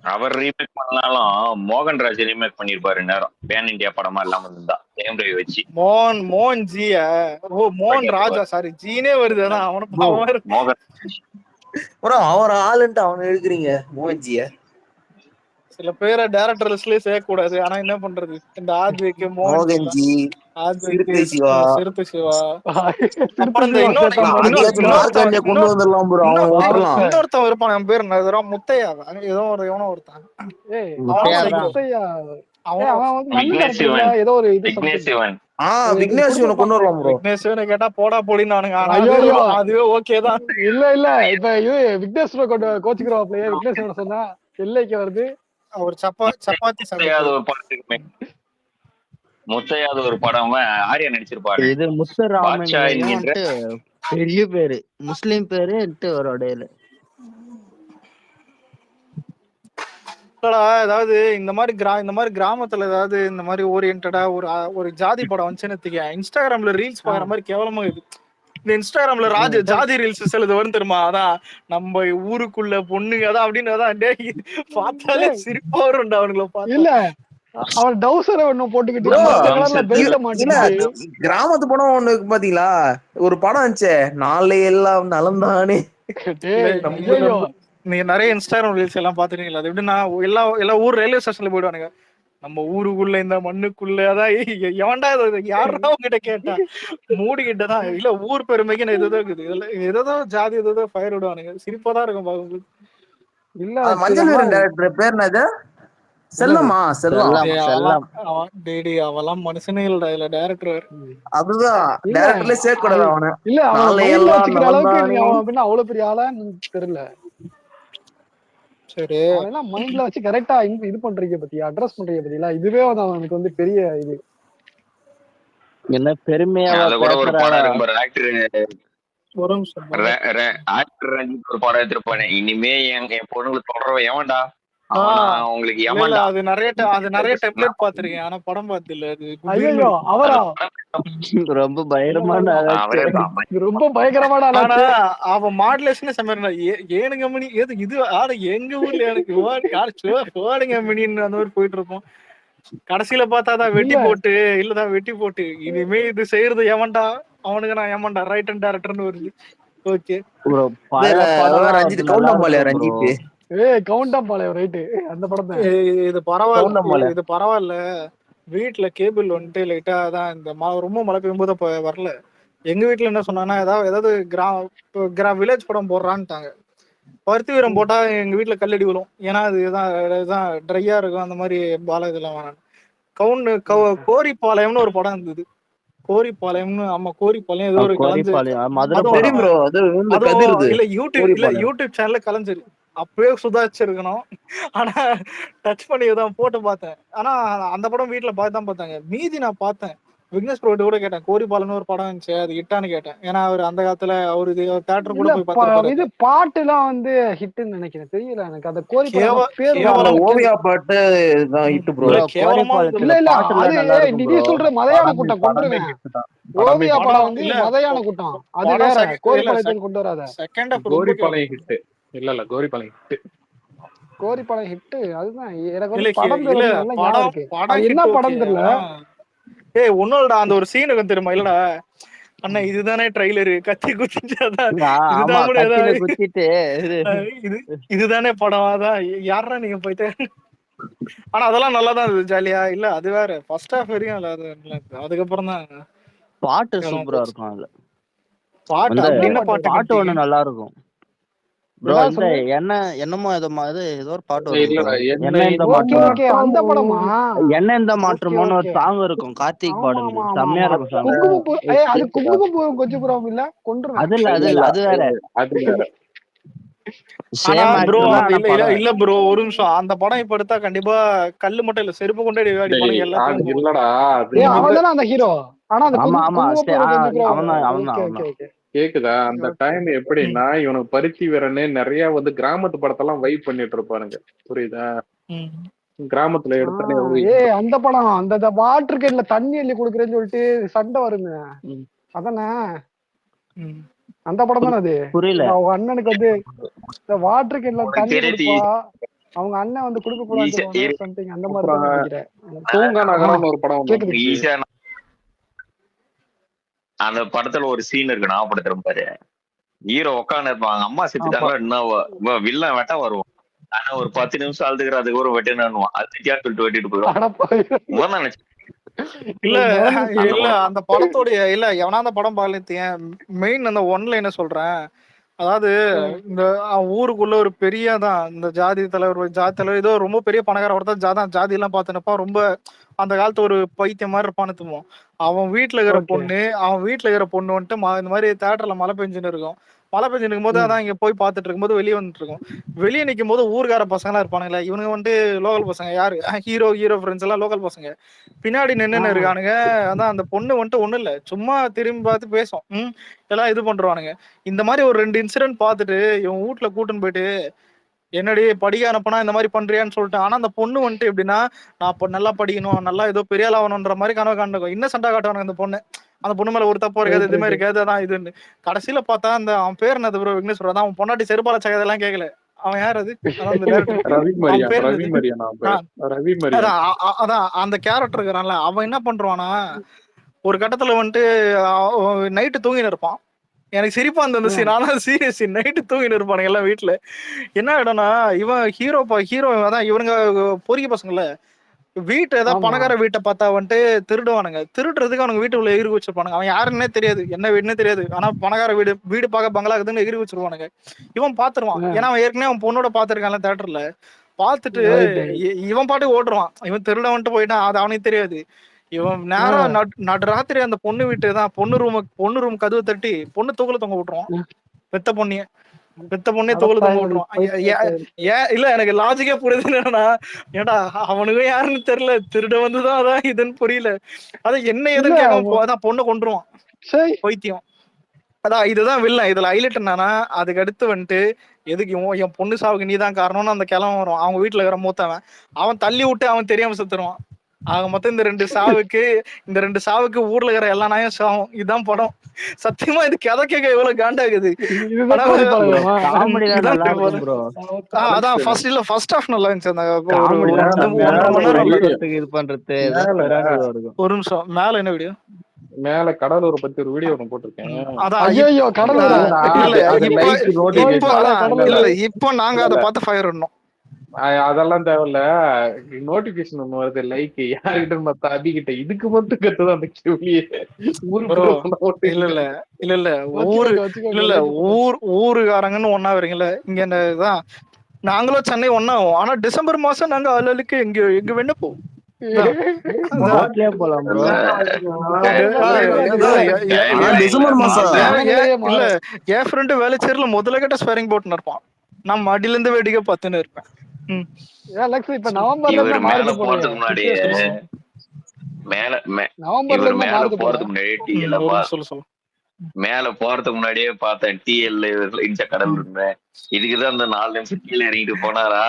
அவர் ரீமேக் பண்ணாலும் மோகன்ராஜ் ரீமேக் பண்ணிருப்பாரு நேரம், பேன் இந்தியா படமா இல்லாம இருந்தா நேம் ரவி வச்சு. மோகன் ஜியா, ஓ மோகன் ராஜா, சாரி ஜீனே வருது. அதான் அவன மோகன் அவர் ஆளுன்ட்டு அவனை எழுதுறீங்க மோகன் ஜிய. சில பேரை டைரக்டர் லிஸ்ட்லயே சேர்க்க கூடாது, ஆனா என்ன பண்றது, இந்த ஆத்விக் மோகன் ஜி, சிறுத்தை சிவா, அப்புறம் இந்த இன்னொருத்தன் இருப்பான், என் பேர் என்ன முத்தையா ஏதோ எவனோ ஒருத்தன், விக்னேஸ்வரனை கேட்டா போடா போடின்னு. அதுவே ஓகே தான். இல்ல இப்ப விக்னேஸ்வர கோச்சுக்கிறோம். விக்னேஸ்வர சொன்னா எல்லைக்கு வருது. ஒரு சப்பாத்தி முத்தையாவது ஒரு படம் ஆரியா நடிச்சிருப்பாரு. இது முத்துராமன் பெரிய பேரு, முஸ்லிம் பேரு அவரோட. ஏதாவது இந்த மாதிரி கிராமத்துல ஏதாவது இந்த மாதிரி ஓரியன்டா ஒரு ஜாதி படம் வந்துச்சுன்னு இன்ஸ்டாகிராம்ல ரீல்ஸ் பாக்குற மாதிரி கேவலமா இது. இந்த இன்ஸ்டாகிராம்ல ஜாதி ரீல்ஸ் சிலது வரும் தெரியுமா, அதான் நம்ம ஊருக்குள்ள பொண்ணுங்க அதான் அப்படின்னு, அதான் பார்த்தாலே சிரிப்பா வரும்டா அவனுங்களை பார்த்து. இல்ல அவன் டவுசரை ஒண்ணு போட்டுக்கிட்டு கிராமத்து படம் ஒண்ணு பாத்தீங்களா, ஒரு படம் இருந்துச்சு நாளை எல்லாம் நலந்தானே. நீங்க நிறைய இன்ஸ்டாகிராம் ரீல்ஸ் எல்லாம் பாத்துருக்கீங்களா? அது எப்படின்னா எல்லா ஊர் ரயில்வே ஸ்டேஷன்ல போயிடுவானுங்க, நம்ம ஊருக்குள்ள இந்த மண்ணுக்குள்ள, அதான் எவன்டா யாரா உங்ககிட்ட கேட்டா மூடிக்கிட்டதான் இல்ல ஊர் பெருமைக்கு எதோ இருக்குது, ஏதோ ஜாதி ஏதோ ஃபயர் விடுவானுங்க, சிரிப்பாதான் இருக்கும் பாக்கும்போது. இல்ல மஞ்சள் வீரன் டைரக்டர் பேர் என்னது? செல்லமா? செல்லம். அவெல்லாம் மனுஷனே இல்லடா, இல்ல டைரக்டர். அதுதான் டைரக்டர்ல சேர்க்க கூடாது அவனை. இல்ல அவன் மைண்ட்ல வச்சுக்கிற அளவுக்கு நீ அவன் அப்படின்னா அவ்வளவு பெரிய ஆளான்னு தெரியல. சரி, அவன் மைண்ட்ல வச்சு கரெக்டா இது பண்றீங்க பத்தியா, அட்ரஸ் பண்றீங்க பத்தியா, இதுவே அவனுக்கு வந்து பெரிய இது. என்ன பெருமையா கூட ஒரு படம் இருக்கு பாரு, ஆக்டர் ரஞ்சித் ஒரு படம் எடுத்திருப்பானே, இனிமே என் பொண்ணுங்களுக்கு தொடர்றவ எவன்டா உங்களுக்கு ஏமாண்டா. அது நிறைய டெம்ப்ளேட் பாத்திருக்கேன், ஆனா படம் பார்த்ததில்ல. அது ஐயோ அவரா ரொம்ப பயங்கரமான ரொம்ப பயங்கரமான ஆனா அவன் மாடுலேஷன் செம்ம. ஏனுங்க மணி இது ஆனா எங்க ஊர்ல எனக்கு போடுங்க மணின்னு அந்த மாதிரி போயிட்டு இருப்போம். கடைசியில பார்த்தாதான் வெட்டி போட்டு இல்லதான் வெட்டி போட்டு இனிமே இது செய்யறது ஏமாண்டா அவனுக்கு நான் ஏமாண்டா ரைட் அண்ட் டைரக்டர்னு வருது. ஓகே ரஞ்சித் கவுண்டம்பாளையா ரஞ்சித் கவுண்டம்பாளையம் ரைட்டு அந்த படம் தான். இது பரவாயில்ல, இது பரவாயில்ல. வீட்டுல கேபிள் வந்துட்டு லைட்டா தான் இந்த ரொம்ப மழை பெய்யும்போது அப்ப வரல. எங்க வீட்டுல என்ன சொன்னாங்கன்னா ஏதாவது வில்லேஜ் படம் போடுறான்ட்டாங்க. பருத்தி வீரம் போட்டா எங்க வீட்டுல கல்லடி விழும், ஏன்னா இதுதான் ட்ரையா இருக்கும், அந்த மாதிரி பால இதெல்லாம் வேணாம். கோரிப்பாளையம்னு ஒரு படம் இருந்தது. கோரிப்பாளையம்னு, ஆமா கோரிப்பாளையம் ஏதோ ஒரு கலைஞர் இல்ல யூடியூப் சேனல்ல கலைஞர் அப்பவே சுதாச்சிருக்கணும். ஆனா டச் பண்ணி தான் போட்டு பார்த்தேன். ஆனா அந்த படம் வீட்டுல பார்த்துதான் பார்த்தாங்க. மீதி நான் பார்த்தேன், விக்னேஷ் ப்ரோ கூட கேட்டேன், கோரிபாலன்னு ஒரு படம் இருந்துச்சு அது ஹிட்டான்னு கேட்டேன். ஏன்னா அவர் அந்த காலத்துல அவரு தியேட்டர் கூட போய் பார்த்து இது பாட்டு எல்லாம் வந்து ஹிட்னு நினைக்கிறேன், தெரியல எனக்கு. அந்த ஓவியா பாட்டு ஹிட் ப்ரோ. இல்ல அது நீ சொல்ற மதையான கூட்டம் கொண்டுருவேன். ஓவியா படம் வந்து மதையான கூட்டம், அது வேற. கோரிப்பாளையத்தில் கொண்டு வராத. செகண்ட் ஆஃப் கோரிப்பாளையம் ஹிட் இல்ல கோரிப்பாளையம் ஹிட். கோரிப்பாளையம் ஹிட் அதுதான் எனக்கு வந்து படம் தெரியல. என்ன படம் தெரியல. ஒன்னும் இல்லடா, அந்த ஒரு சீன் இருக்கும் தெரியுமா? இல்லடா அண்ணா இதுதானே ட்ரைலரு, கத்தி இதுதானே படம், அதான் யாரா நீங்க போயிட்டு. ஆனா அதெல்லாம் நல்லாதான் இருந்தது, ஜாலியா. இல்ல அது வேற ஃபர்ஸ்ட் ஹாஃப் வரையும் நல்லா. அதுக்கப்புறம் தான் பாட்டு சூப்பரா இருக்கும். அதுல பாட்டு ஒண்ணு நல்லா இருக்கும் ப்ரோ. இந்த என்னமோ ஏதோ ஒரு பாட்டு வரும், என்ன இந்த மாற்றமோன்னு ஒரு சாங் இருக்கும், கார்த்திக் பாடுங்க, செம்மையா இருக்கும் சாங். அது இல்ல அது வேற. இல்ல ப்ரோ ஒரு நிமிஷம், அந்த படம் இப்ப எடுத்தா கண்டிப்பா கல்லு மட்டும் இல்ல செருப்பு கொண்டே கேக்குதா? அந்த டைம் எப்படின்னா இவனுக்கு பருத்தி வீரன்னு நிறைய வந்து கிராமத்து படத்தெல்லாம் வைப் பண்ணிட்டு இருப்பானுங்க, புரியுதா? கிராமத்துல எடுத்தானே அந்த படம், அந்த வாட்டர் கேன்ல தண்ணி அள்ளி கொடுக்குறேன்னு சொல்லிட்டு சண்டை வருங்க, அதானே அந்த படம் தானே அது? புரியல. அவங்க அண்ணனுக்கு வந்து இந்த வாட்டர் கேன்ல தண்ணி கொடுப்பா, அவங்க அண்ணன் வந்து கொடுக்க கூடாது சம்திங் அந்த மாதிரி தான் நினைக்கிறேன். தூங்கா நகரம்னு ஒரு படம். அந்த படத்துல ஒரு சீன் இருக்கு, ஞாபகப்படுத்துறேன் பாரு. ஹீரோ உட்காந்து இருப்பாங்க, அம்மா செத்துட்டாங்க, இன்னும் வில்லன் வெட்ட வருவோம். ஆனா ஒரு 10 நிமிஷம் அழுதுக்கிற, அதுக்கு ஒரு வெட்டினானுவான், அது திட்டியா சொல்லிட்டு வெட்டிட்டு போயிடுவான். இல்ல அந்த படத்தோடைய இல்ல எவனா அந்த படம் பாக்கல. மெயின் அந்த ஒன்லைன சொல்றேன். அதாவது இந்த ஊருக்குள்ள ஒரு பெரியதான் இந்த ஜாதி தலைவர் ஏதோ ரொம்ப பெரிய பணக்கார ஒருத்தர் ஜாதி எல்லாம் பாத்துனப்பா ரொம்ப அந்த காலத்து ஒரு பைத்தியம் மாதிரி இருப்பான்னு. அவன் வீட்டுல இருக்கிற பொண்ணு வந்துட்டு இந்த மாதிரி தியேட்டர்ல மழை பெஞ்சுன்னு இருக்கும். மழை பெஞ்சு நிற்கும் போது அதான் இங்க போய் பாத்துட்டு இருக்கும்போது வெளியே வந்துட்டு இருக்கோம். வெளியே நிற்கும் போது ஊர்கார பசங்க எல்லாம் இருப்பானுங்களா, இவனுங்க வந்துட்டு லோக்கல் பசங்க, யாரு ஹீரோ ஃப்ரெண்ட்ஸ் எல்லாம் லோக்கல் பசங்க. பின்னாடி நின்னு இருக்கானுங்க. அதான் அந்த பொண்ணு வந்துட்டு ஒண்ணும் இல்ல, சும்மா திரும்பி பார்த்து பேசும், எல்லாம் இது பண்றானுங்க. இந்த மாதிரி ஒரு 2 இன்சிடென்ட் பார்த்துட்டு இவன் வீட்டுல கூட்டுன்னு போயிட்டு, என்னடி படிக்க அனுப்புனா இந்த மாதிரி பண்றியான்னு சொல்லிட்டு. ஆனா அந்த பொண்ணு வந்துட்டு எப்படின்னா, நான் இப்ப நல்லா படிக்கணும், நல்லா ஏதோ பெரிய ஆள் ஆகணும்ன்ற மாதிரி கனவு காண்டும். இன்னும் சண்டை காட்டுவானுங்க அந்த பொண்ணு. அந்த பொண்ணு மேல ஒரு தப்பு இருக்காது, எதுவுமே இருக்காது, அதான் இதுன்னு. கடைசியில பார்த்தா அந்த அவன் பேர் என்னது ப்ரோ? விக்னேஷ் ப்ரோ தான். அவன் பொண்டாட்டி செருப்பால சகதெல்லாம் கேட்கல. அவன் யார் அது? அதான் அந்த கேரக்டர் இருக்கிறான்ல, அவன் என்ன பண்றானா, ஒரு கட்டத்துல வந்துட்டு நைட்டு தூங்கின்னு இருப்பான். எனக்கு சிரிப்பா அந்த சீன், ஆனா சீரியஸ் நைட்டு தூங்கின்னு இருப்பானுங்க எல்லாம் வீட்டுல. என்ன ஆயிடும்னா, இவன் ஹீரோ அதான் இவனுங்க பொறுக்கி பசங்கள்ல, வீட்டு ஏதாவது பணக்கார வீட்டை பார்த்தா வந்துட்டு திருடுவானுங்க. திருடுறதுக்கு அவனுங்க வீட்டுக்குள்ள எகிரி வச்சிருப்பானுங்க. அவன் யாருன்னே தெரியாது, என்ன வீடுன்னே தெரியாது. ஆனா பணக்கார வீடு பார்க்க பங்களா இருக்குதுன்னு எகிரி வச்சிருவானுங்க. இவன் பாத்துருவான், ஏன்னா அவன் ஏற்கனவே அவன் பொண்ணோட பாத்துருக்கான்ல தியேட்டர்ல. பாத்துட்டு இவன் பாட்டு ஓட்டுருவான். இவன் திருட வந்துட்டு போயிட்டான், அது அவனுக்கு தெரியாது. இவன் நேரம் நடுராத்திரி அந்த பொண்ணு வீட்டு தான் பொண்ணு ரூம் கதவு தட்டி பொண்ணு தூக்குல தொங்க விட்டுருவான். பெத்த பொண்ணே தோல் தொங்க விட்டுருவான். இல்ல எனக்கு லாஜிக்கே புரியுது. என்னன்னா ஏடா அவனுக்கு யாருன்னு தெரியல, திருட வந்துதான் அதான் இதுன்னு புரியல. அதான் என்ன எதுன்னு கேட்காம அதான் பொண்ணை கொண்டுருவான். பைத்தியம். அதான் இதுதான் வில்லன். இதுல ஹைலைட் என்னன்னா, அதுக்கு அடுத்து வந்துட்டு எதுக்கு என் பொண்ணு சாவுக்கு நீதான் காரணம்னு அந்த கிழமை வரும். அவங்க வீட்டுல இருக்கிற மூத்தவன் அவன் தள்ளி விட்டு அவன் தெரியாம செத்துருவான். ஆக மொத்தம் இந்த ரெண்டு சாவுக்கு ஊர்ல இருக்கிற எல்லா நாயும் சாவும். இதுதான் படம். சத்தியமா இது கதை கேட்க எவ்வளவு காண்டாகுது. அதான் ஃபர்ஸ்ட் ஹாஃப் நல்லா இருந்துச்சு. ஒரு நிமிஷம், மேல என்ன வீடியோ? மேல கடலூர் பத்தி ஒரு வீடியோ ஒன்று போட்டிருக்கேன். இப்போ நாங்க அதை பார்த்து ஃபயர் பண்ணோம். அதெல்லாம் தேவையில்ல. நோட்டிபிகேஷன் ஒண்ணு வருது, லைக் யாருக்கிட்ட பார்த்தா அபிகிட்ட. இதுக்கு மட்டும் கத்துதான் அந்த கேள்வியே. இல்ல ஊருக்காரங்கன்னு ஒன்னா வரீங்கல்ல இங்க. என்னதான் நாங்களும் சென்னை ஒன்னாவும், ஆனா டிசம்பர் மாசம் நாங்க ஆளுக்கு எங்க வேணா போவோம். என் ஃப்ரெண்டு வேலைச்சேரில முதல்ல கேட்ட ஸ்பேரிங் போட்டுன்னு இருப்பான். நான் மடியில இருந்து வேடிக்கை பார்த்துன்னு இருப்பேன். மேல போறதுக்கு முன்னாடியே பார்த்தேன் டிஎல் இந்த கடல் இருந்தேன். இதுக்குதான் அந்த 4 நிமிஷம் கீழே இறங்கிட்டு போனாரா?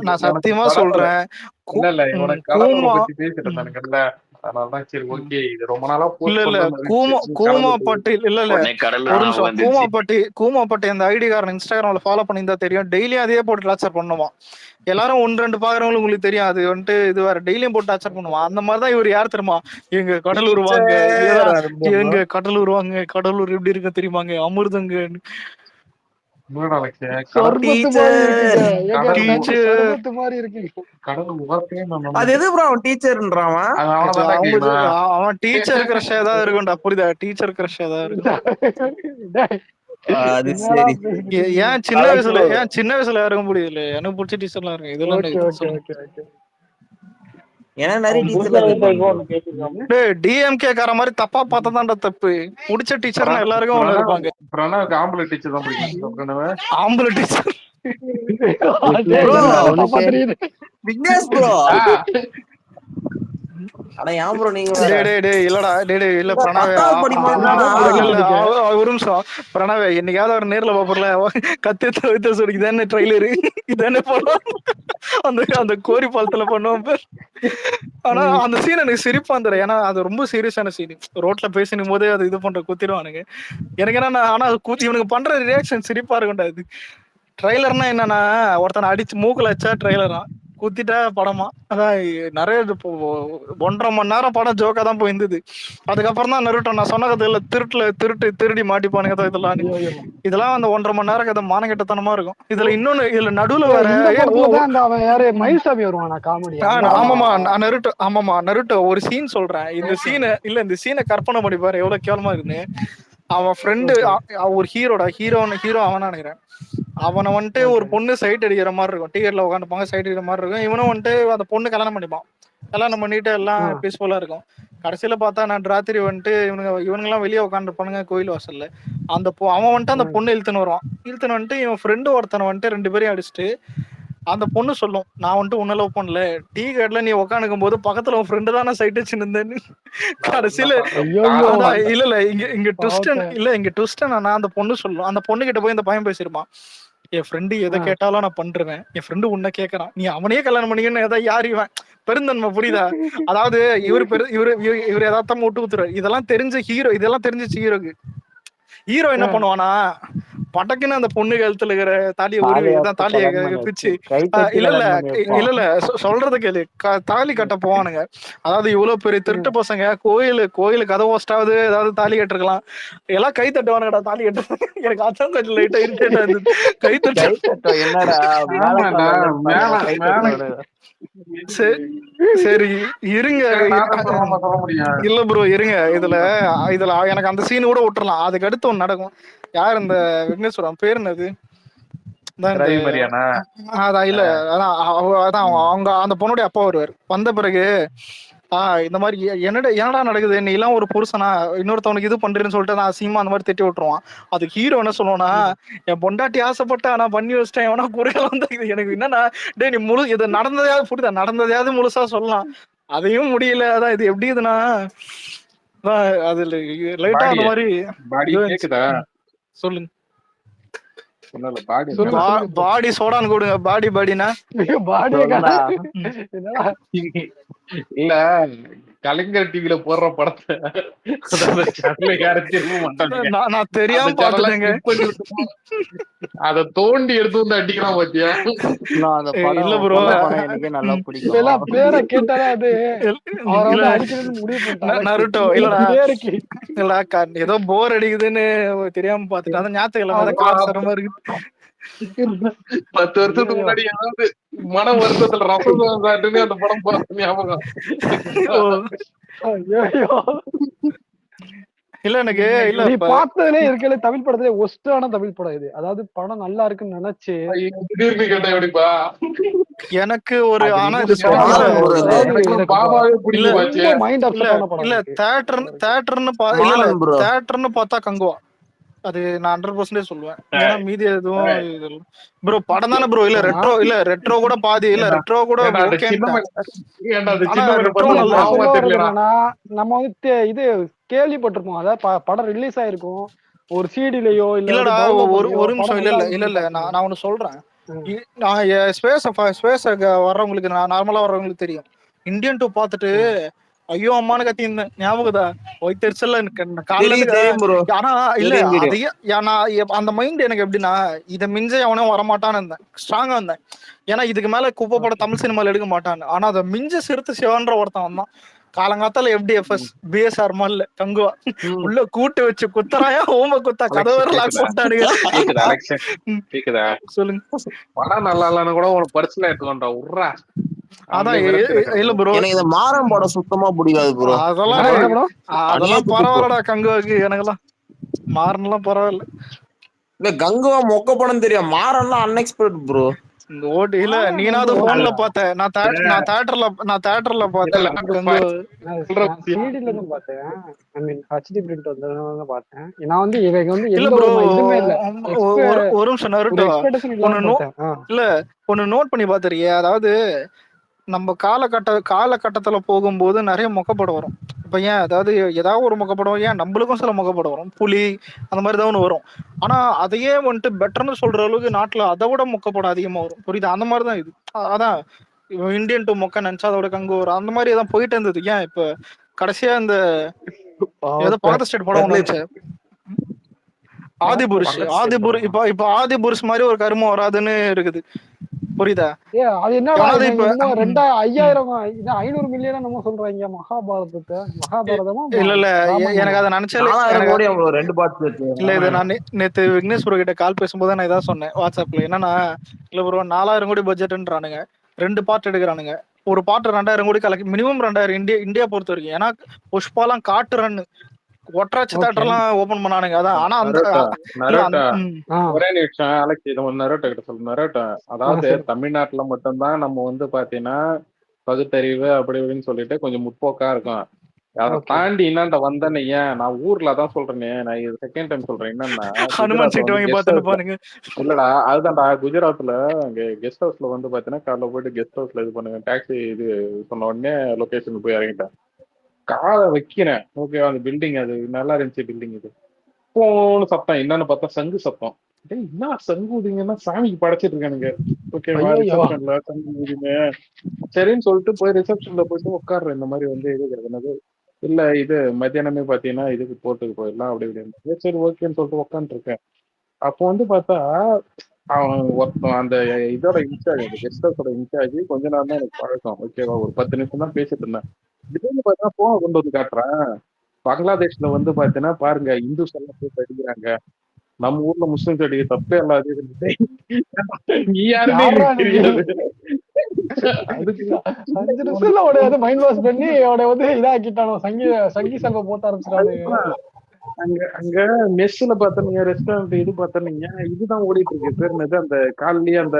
நான் சத்தியமா சொல்றேன். கூமாப்பட்டி அந்த ஐடி காரன் இன்ஸ்டாகிராம்ல ஃபாலோ பண்ணியிருந்தா தெரியும். டெய்லியும் அதே போட்டு டார்ச்சர் பண்ணுவான். எல்லாரும் 1-2 பாக்குறவங்களுக்கு உங்களுக்கு தெரியும். அது வந்துட்டு இது வேற டெய்லியும் போட்டு டார்ச்சர் பண்ணுவான். அந்த மாதிரிதான் இவர் யார் தெரியுமா? எங்க கடலூர் வாங்க, கடலூர் எப்படி இருக்கு தெரியுமாங்க, அமிர்தங்க. அவன் டீச்சர் கிரஷ் ஏதாவது இருக்கும்டா, புரியுதா? டீச்சர் கிரஷ் ஏதாவது ஏன் சின்ன வயசுல இருக்க முடியல. எனக்கு பிடிச்ச டீச்சர்லாம் இருக்கு. இதெல்லாம் டிஎம்கே கார மாதிரி தப்பா பார்த்ததான்டா தப்பு. பிடிச்ச டீச்சர் எல்லாருக்கும் ஒண்ணு இருப்பாங்க. ஆம்பளை டீச்சர் தான் பிடிக்கும். ஆம்பளை டீச்சர் விக்னேஷ் ப்ரோ. அட ஏன் ப்ரோ நீங்க இல்லடா இல்ல பிரணவ், ஒரு நிமிஷம் பிரணவ், என்னைக்காவது ஒரு நேர்ல பாப்பர்ல கத்தி சொல்லி இதானே ட்ரைலரு இதானே போனோம் அந்த கோரி பாலத்துல பண்ணுவோம் பேர். ஆனா அந்த சீன் எனக்கு சிரிப்பா இருந்தது. ஏன்னா அது ரொம்ப சீரியஸான சீன். ரோட்ல பேசினும் போதே அது இது பண்ற குத்திடுவானுங்க. எனக்கு என்ன, ஆனா அது இவனுக்கு பண்ற ரியாக்ஷன் சிரிப்பா இருக்கும்டா. இது ட்ரைலர்னா என்னன்னா, ஒருத்தனை அடிச்சு மூக்குல வச்சா ட்ரைலரா, குத்திட்டா படமா. அதான் நிறைய 1.5 மணி நேரம் படம் ஜோக்கா தான் போயிருந்தது. அதுக்கப்புறம் தான் நருட்டோ நான் சொன்ன கதை இல்ல, திருடி மாட்டிப்பானுங்க இதெல்லாம் அந்த 1.5 மணி நேரம் கதை மானகெட்டத்தனமா இருக்கும். இதுல இன்னொன்னு, இதுல நடுவுல வேற நருட்டோ ஒரு சீன் சொல்றேன். இந்த சீனை கற்பனை பண்ணி பாரு எவ்வளவு கேவலமா இருக்குன்னு. அவன் ஃப்ரெண்டு ஒரு ஹீரோ அவனா நினைக்கிறேன். அவனை வந்துட்டு ஒரு பொண்ணு சைட் அடிக்கிற மாதிரி இருக்கும். டிக்கெட்ல உட்காந்துப்பாங்க, சைட் அடிக்கிற மாதிரி இருக்கும். இவனும் வந்துட்டு அந்த பொண்ணு கல்யாணம் பண்ணிப்பான். கல்யாணம் பண்ணிட்டு எல்லாம் பீஸ்ஃபுல்லா இருக்கும். கடைசியில பார்த்தா நான் ராத்திரி வந்துட்டு இவனுங்கெல்லாம் வெளியே உட்காந்துருப்பானுங்க கோயில் வாசல்ல. அவன் வந்துட்டு அந்த பொண்ணு இழுத்துன்னு வந்துட்டு இவன் ஃப்ரெண்டு ஒருத்தனை வந்துட்டு 2 பேரையும் அடிச்சுட்டு அந்த பொண்ணு சொல்லும், நான் வந்துட்டு உன்ன லவ் பண்ணல, டீ கடைல நீ உட்காந்துக்கும் போது பக்கத்துல உன் ஃப்ரெண்டு தான் நான் சைட் வச்சுருந்தேன்னு. கடைசியில இல்ல இங்க ட்விஸ்ட் என்னன்னா, அந்த பொண்ணு சொல்லும், அந்த பொண்ணு கிட்ட போய் இந்த பையன் பேசிருப்பான், என் ஃப்ரெண்டு எதை கேட்டாலும் நான் பண்றேன், என் ஃப்ரெண்டு உன்ன கேட்கறான், நீ அவனையே கல்யாணம் பண்ணிக்கன்னு ஏதாவது யாருவேன் பெருந்தன்மை, புரியுதா? அதாவது இவரு எதார்த்தமா விட்டு குத்துறாரு. இதெல்லாம் தெரிஞ்சிச்சு ஹீரோ என்ன பண்ணுவானா, பட்டக்குன்னு அந்த பொண்ணு கழுத்துல இருக்கிற தாலியை பிச்சு இல்ல சொல்றது கேளு, தாலி கட்ட போவானுங்க. அதாவது இவ்வளவு பெரிய திருட்டு பசங்க கோயிலு கதை ஓஸ்டாவது ஏதாவது தாலி கட்டிருக்கலாம், எல்லாம் கை தட்டுவானுங்கடா தாலி கட்டு. எனக்கு அதான் கொஞ்சம் லைட்டா இரிட்டேட்டா இருந்தது. கை தட்டு என்னடா சரி இருங்க. சொல்ல முடியும். இல்ல ப்ரோ இருங்க, இதுல எனக்கு அந்த சீன் கூட விட்டுறலாம். அதுக்கு அடுத்து ஒண்ணு நடக்கும். யார் இந்த விக்னேஸ்வரன் பேர் என்னது? ரவி மரியானா அதான் இல்ல, அதான் அவங்க அந்த பொண்ணுடைய அப்பா வருவார். வந்த பிறகு இந்த மாதிரி என்னடா நடக்குது, நீ எல்லாம் ஒரு புருஷனா இன்னொருத்தவனுக்கு இது பண்றேன்னு சொல்லிட்டு நான் அசிங்கமா அந்த மாதிரி திட்டி விட்டுருவான். அது ஹீரோ என்ன சொல்லுவானா, என் பொண்டாட்டி ஆசைப்பட்ட நான் பண்ணி வச்சிட்டேன், எவனா குறையெல்லாம் வந்து எனக்கு என்னன்னா, டே நீ முழு இது நடந்ததையாவது புரியுதா, நடந்ததையாவது முழுசா சொல்லலாம், அதையும் முடியல. அதான் இது எப்படி இதுனா அது லைட்டா அந்த மாதிரி கேக்குதா? சொல்லுங்க. பாடி சோடான்னு கொடுங்க. பாடினா இல்ல, கலைஞர் டிவில போடுற படத்தை நான் தெரியாம பாத்துட்டேங்க. அத தோண்டி எடுத்து வந்து அடிக்கலாம் பாத்தியா? இல்ல ப்ரோ, எனக்கு நல்லா பிடிக்கும். பேரை கேட்டாலே அது நருட்டோ இல்லடா, இல்லடா ஏதோ போர் அடிக்குதுன்னு தெரியாம பாத்துட்டேன். அதான் ஞாயிற்றுக்கிழமை கிளாஸ் வர மாதிரி இருக்கு. 10 வருஷத்துக்கு முன்னாடி ஏதாவது மன வருத்தத்துல ரசம் சாட்டுன்னு அந்த படம் பார்த்து ஞாபகம். இல்ல எனக்கு இல்ல நீ பார்த்ததுலே இருக்கல தமிழ் படத்திலே ஒஸ்டான தமிழ் படம் இது. அதாவது படம் நல்லா இருக்குன்னு நினைச்சு திடீர்னு கேட்டா எப்படிப்பா? எனக்கு ஒரு ஆனா இது பாபாவே பிடிக்குமாச்சு. இல்ல தியேட்டர்னு பார்த்தா கங்குவா, அது நான் 100% சொல்லுவேன். ஏன்னா மீதி எதுவும் ப்ரோ படம் தானே ப்ரோ. இல்ல ரெட்ரோ கூட பாதி, இல்ல ரெட்ரோ கூட நம்ம வந்து இது கேள்விப்பட்டிருப்போம். அதாவது படம் ரிலீஸ் ஆயிருக்கும் ஒரு சிடிலயோ இல்லடா. ஒரு நிமிஷம். இல்ல நான் ஒண்ணு சொல்றேன். நான் ஸ்பேஸ் வர்றவங்களுக்கு, நார்மலா வர்றவங்களுக்கு தெரியும். இந்தியன் 2 பார்த்துட்டு ஐயோ அம்மானு கத்தி இருந்தேன், ஞாபகதா? ஒய்த்தெரிச்சல்ல ஆனா இல்ல அதையே அந்த மைண்ட் எனக்கு எப்படின்னா, இதை மிஞ்ச எவனும் வரமாட்டான்னு இருந்தேன், ஸ்ட்ராங்கா இருந்தேன். ஏன்னா இதுக்கு மேல குப்பை படம் தமிழ் சினிமால எடுக்க மாட்டான்னு. ஆனா அதை மிஞ்ச சிறுத்தை சிவன்ற ஒருத்தன் வந்தான். காலங்காத்தால FDFS பிஎஸ்ஆர் மால்ல கங்குவா உள்ள கூட்டு வச்சு குத்தராயா ஓம குத்தா கதவை போட்டானுங்க. சொல்லுங்க. படம் நல்லா இல்லன்னு கூட உனக்கு பர்சனலா எடுத்துக்கோண்டா உர்றா. அதான் இல்ல ப்ரோ, எனக்கு இந்த மாறம் படம் சுத்தமா பிடிக்காது ப்ரோ. அதெல்லாம் பரவாயில்லடா கங்குவாக்கு, எனக்கெல்லாம் மாறன்லாம் பரவாயில்ல. இல்ல கங்குவா மொக்க படம் தெரியும், மாறன்லாம் அன்எக்ஸ்பெக்டட் ப்ரோ. இல்ல நீனாவது போன்ல பார்த்த, நான் தியேட்டர்ல பார்த்தேன். சிடில தான் பார்த்தேன். ஐ மீன் HD பிரிண்ட் வந்ததுனால பார்த்தேன். நான் வந்து இவங்க வந்து எந்த ஒரு இதுமே இல்ல. ஒரு நிமிஷம் நருட்டோ, இல்ல ஒன்னு நோட் பண்ணி பாத்துறியா? அதாவது நம்ம காலகட்டத்துல போகும்போது நிறைய மொக்கப்படம் வரும். இப்ப ஏன் அதாவது ஏதாவது ஒரு மொக்கப்படம், ஏன் நம்மளுக்கும் சில மொக்கப்படம் வரும், புலி அந்த மாதிரி தான் ஒன்று வரும். ஆனா அதையே வந்துட்டு பெட்டர்னு சொல்ற அளவுக்கு நாட்டுல அதை விட மொக்கப்படம் அதிகமா வரும், புரியுது? அந்த மாதிரிதான் இது. அதான் இந்தியன் 2 மொக்க நினைச்சா அதோட கங்கு வரும், அந்த மாதிரி தான் போயிட்டு இருந்தது. ஏன் இப்ப கடைசியா இந்த ஏதோ பாத ஸ்டேட் படம் ஒன்று இருந்துச்சு, ஆதிபுருஷ். இப்ப ஆதிபுருஷ் மாதிரி ஒரு கருமம் வராதுன்னு இருக்குது, புரியுதா? அது என்ன 500 மில்லியன் நம்ம சொல்றாங்க மகாபாரதமா? இல்ல எனக்கு அதை நினைச்சாலே இல்ல. இது நான் நேத்து விக்னேஸ்வர கிட்ட கால் பேசும்போது நான் இதான் சொன்னேன் வாட்ஸ்அப்ல. என்னன்னா இல்ல ப்ரோ 4000 கோடி பட்ஜெட்ன்றானுங்க, 2 பார்ட் எடுக்கிறானுங்க. ஒரு பார்ட் 2000 கோடி கலெக்ட், மினிமம் 2000 இந்தியா பொறுத்த வரைக்கும். ஏன்னா புஷ்பாலாம் காட்டு ரன்னு ஒற்றாச்சு தேட்டர்லாம் ஓபன் பண்ணானுங்க. அதான் ஆனா ஒரே நிமிஷம் அலெக்ஸ், இதை நரோட்டா கிட்ட சொல்லு. நரோட்டா, அதாவது தமிழ்நாட்டுல மட்டும்தான் நம்ம வந்து பாத்தீங்கன்னா பகுத்தறிவு அப்படி இப்படின்னு சொல்லிட்டு கொஞ்சம் முற்போக்கா இருக்கும். அதை தாண்டி என்னண்ட வந்தேன்னு, ஏன் நான் ஊர்ல தான் சொல்றேனே, நான் இது செகண்ட் டைம் சொல்றேன். என்னன்னா இல்லடா, அதுதான்டா குஜராத்ல அங்க கெஸ்ட் ஹவுஸ்ல வந்து பாத்தீங்கன்னா காலைல போயிட்டு கெஸ்ட் ஹவுஸ்ல இது பண்ணுங்க, டாக்ஸி இது சொன்ன உடனே லொகேஷனுக்கு போய் இறங்கிட்டேன். காலை வைக்கிறேன், ஓகே அந்த பில்டிங் அது நல்லா இருந்துச்சு பில்டிங். இது போன்னு சத்தம், என்னன்னு பார்த்தா சங்கு சத்தம். என்ன சங்கு ஊதிங்கன்னா சாமிக்கு படைச்சிட்டு இருக்கானுங்க. ஓகேவா, ரிசப்ஷன்ல சங்கு ஊதிங்க. சரின்னு சொல்லிட்டு போய் ரிசப்ஷன்ல போயிட்டு உட்காடுறேன். இந்த மாதிரி வந்து இது கிடையாது, இல்ல இது மத்தியானமே பாத்தீங்கன்னா இதுக்கு போட்டுக்கு போயிடலாம் அப்படி இப்படின்னு. சரி ஓகேன்னு சொல்லிட்டு உட்காந்துட்டு இருக்கேன். அப்போ வந்து பார்த்தா அவன் ஒருத்தன் அந்த இதோட இன்சார்ஜ், அந்த கெஸ்ட் ஹவுஸோட இன்சார்ஜ், கொஞ்ச நேரம் தான் எனக்கு பழக்கம். ஓகேவா, ஒரு 10 நிமிஷம் தான் பேசிட்டு இருந்தேன். திடீர்னு பார்த்தா போனை கொண்டு வந்து காட்டுறேன். பங்களாதேஷ்ல வந்து பாத்தீங்கன்னா பாருங்க, இந்துஸ் எல்லாம் போய் அடிக்கிறாங்க, நம்ம ஊர்ல முஸ்லிம்ஸ் அடிக்க தப்பே இல்லாது. நீ யாருமே தெரியாது, அதுக்குதான் 5 நிமிஷத்துல அவனை வந்து மைண்ட் வாஷ் பண்ணி அவனை வந்து இதாக்கிட்டானோ, சங்கி செல்வம் போட்ட ஆரம்பிச்சிடானு. அங்க அங்க மெஸ்ல பார்த்தனீங்க, ரெஸ்டாரண்ட் இது பார்த்தனீங்க, இதுதான் ஓடிட்டு இருக்கு. பேர் என்னது, அந்த காலையிலேயே அந்த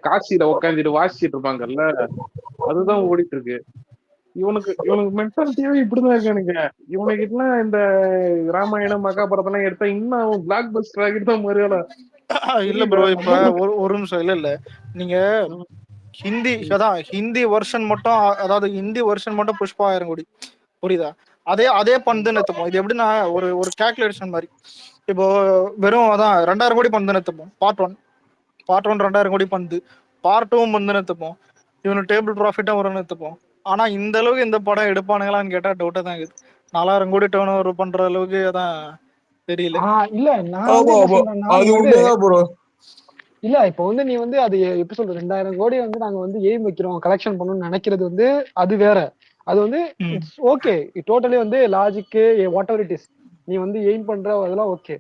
காசியில உட்காந்துட்டு வாசிச்சுட்டு இருப்பாங்கல்ல, அதுதான் ஓடிட்டு இருக்கு. இவனுக்கு மென்டாலிட்டியாவே இப்படிதான் இருக்கானுங்க. இவனுக்கு இந்த ராமாயணம் மகாபாரதம் எல்லாம் எடுத்தா இன்னும் பிளாக் பஸ்டர் ஆகிட்டு தான் மறுபடியும். இல்ல ப்ரோ, இப்ப ஒரு நிமிஷம். இல்ல நீங்க ஹிந்தி வெர்ஷன் மட்டும், அதாவது ஹிந்தி வெர்ஷன் மட்டும் புஷ்பா 1000 கோடி, புரியுதா? அதே பந்துன்னு எடுத்துப்போம். இது எப்படின்னா ஒரு கால்குலேஷன் மாதிரி. இப்போ வெறும் 2000 கோடி பந்துன்னு எடுத்துப்போம். பார்ட் ஒன் 2000 கோடி பந்து, பார்ட் 2 பந்துன்னு எடுத்துப்போம். இவனு டேபிள் ப்ராஃபிட்டா வரும்னு எடுத்துப்போம். ஆனா இந்த அளவுக்கு இந்த படம் எடுப்பானுங்களான்னு கேட்டா டவுட்டா தான் இருக்குது. 4000 கோடி டர்ன் ஓவர் பண்ற அளவுக்கு அதான் தெரியல. இல்ல நான் வந்து என்ன சொல்றேன்னா, இல்ல இப்ப வந்து நீ வந்து அது எப்படி சொல்ற, 2000 கோடி வந்து நாங்க வந்து எய்ம் வைக்கிறோம், கலெக்ஷன் பண்ணணும்னு நினைக்கிறது வந்து அது வேற. அது வந்து இட்ஸ் ஓகே, டோட்டலி வந்து logic, what ever it is, நீ வந்து எய்ம் பண்ற அதெல்லாம் ஓகே.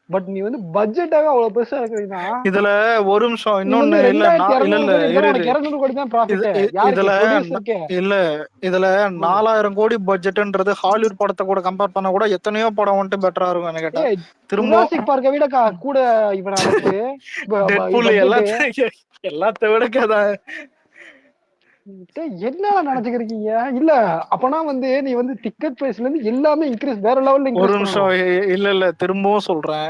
பட் நீ வந்து பட்ஜெட்டாக அவ்வளவு பெருசா இருக்குதுன்னா, இதுல ஒரு நிமிஷம் இன்னொன்னு இல்ல 200 கோடி தான் ப்ராஃபிட். இதுல 4000 கோடி பட்ஜெட்ன்றது ஹாலிவுட் படத்தை கூட கம்பேர் பண்ண கூட எத்தனையோ படம் வந்துட்டு பெட்டரா இருக்கும் என்ன கேட்டா. திரும்ப பார்க்க விட கூட இவனுக்கு எல்லாத்த விட என்ன நினைச்சுக்கிறீங்க? இல்ல அப்பனா வந்து நீ வந்து டிக்கெட் பிரைஸ்ல இருந்து எல்லாமே இன்க்ரீஸ், வேற லெவல்ல இன்க்ரீஸ். ஒரு நிமிஷம் இல்ல திரும்பவும் சொல்றேன்,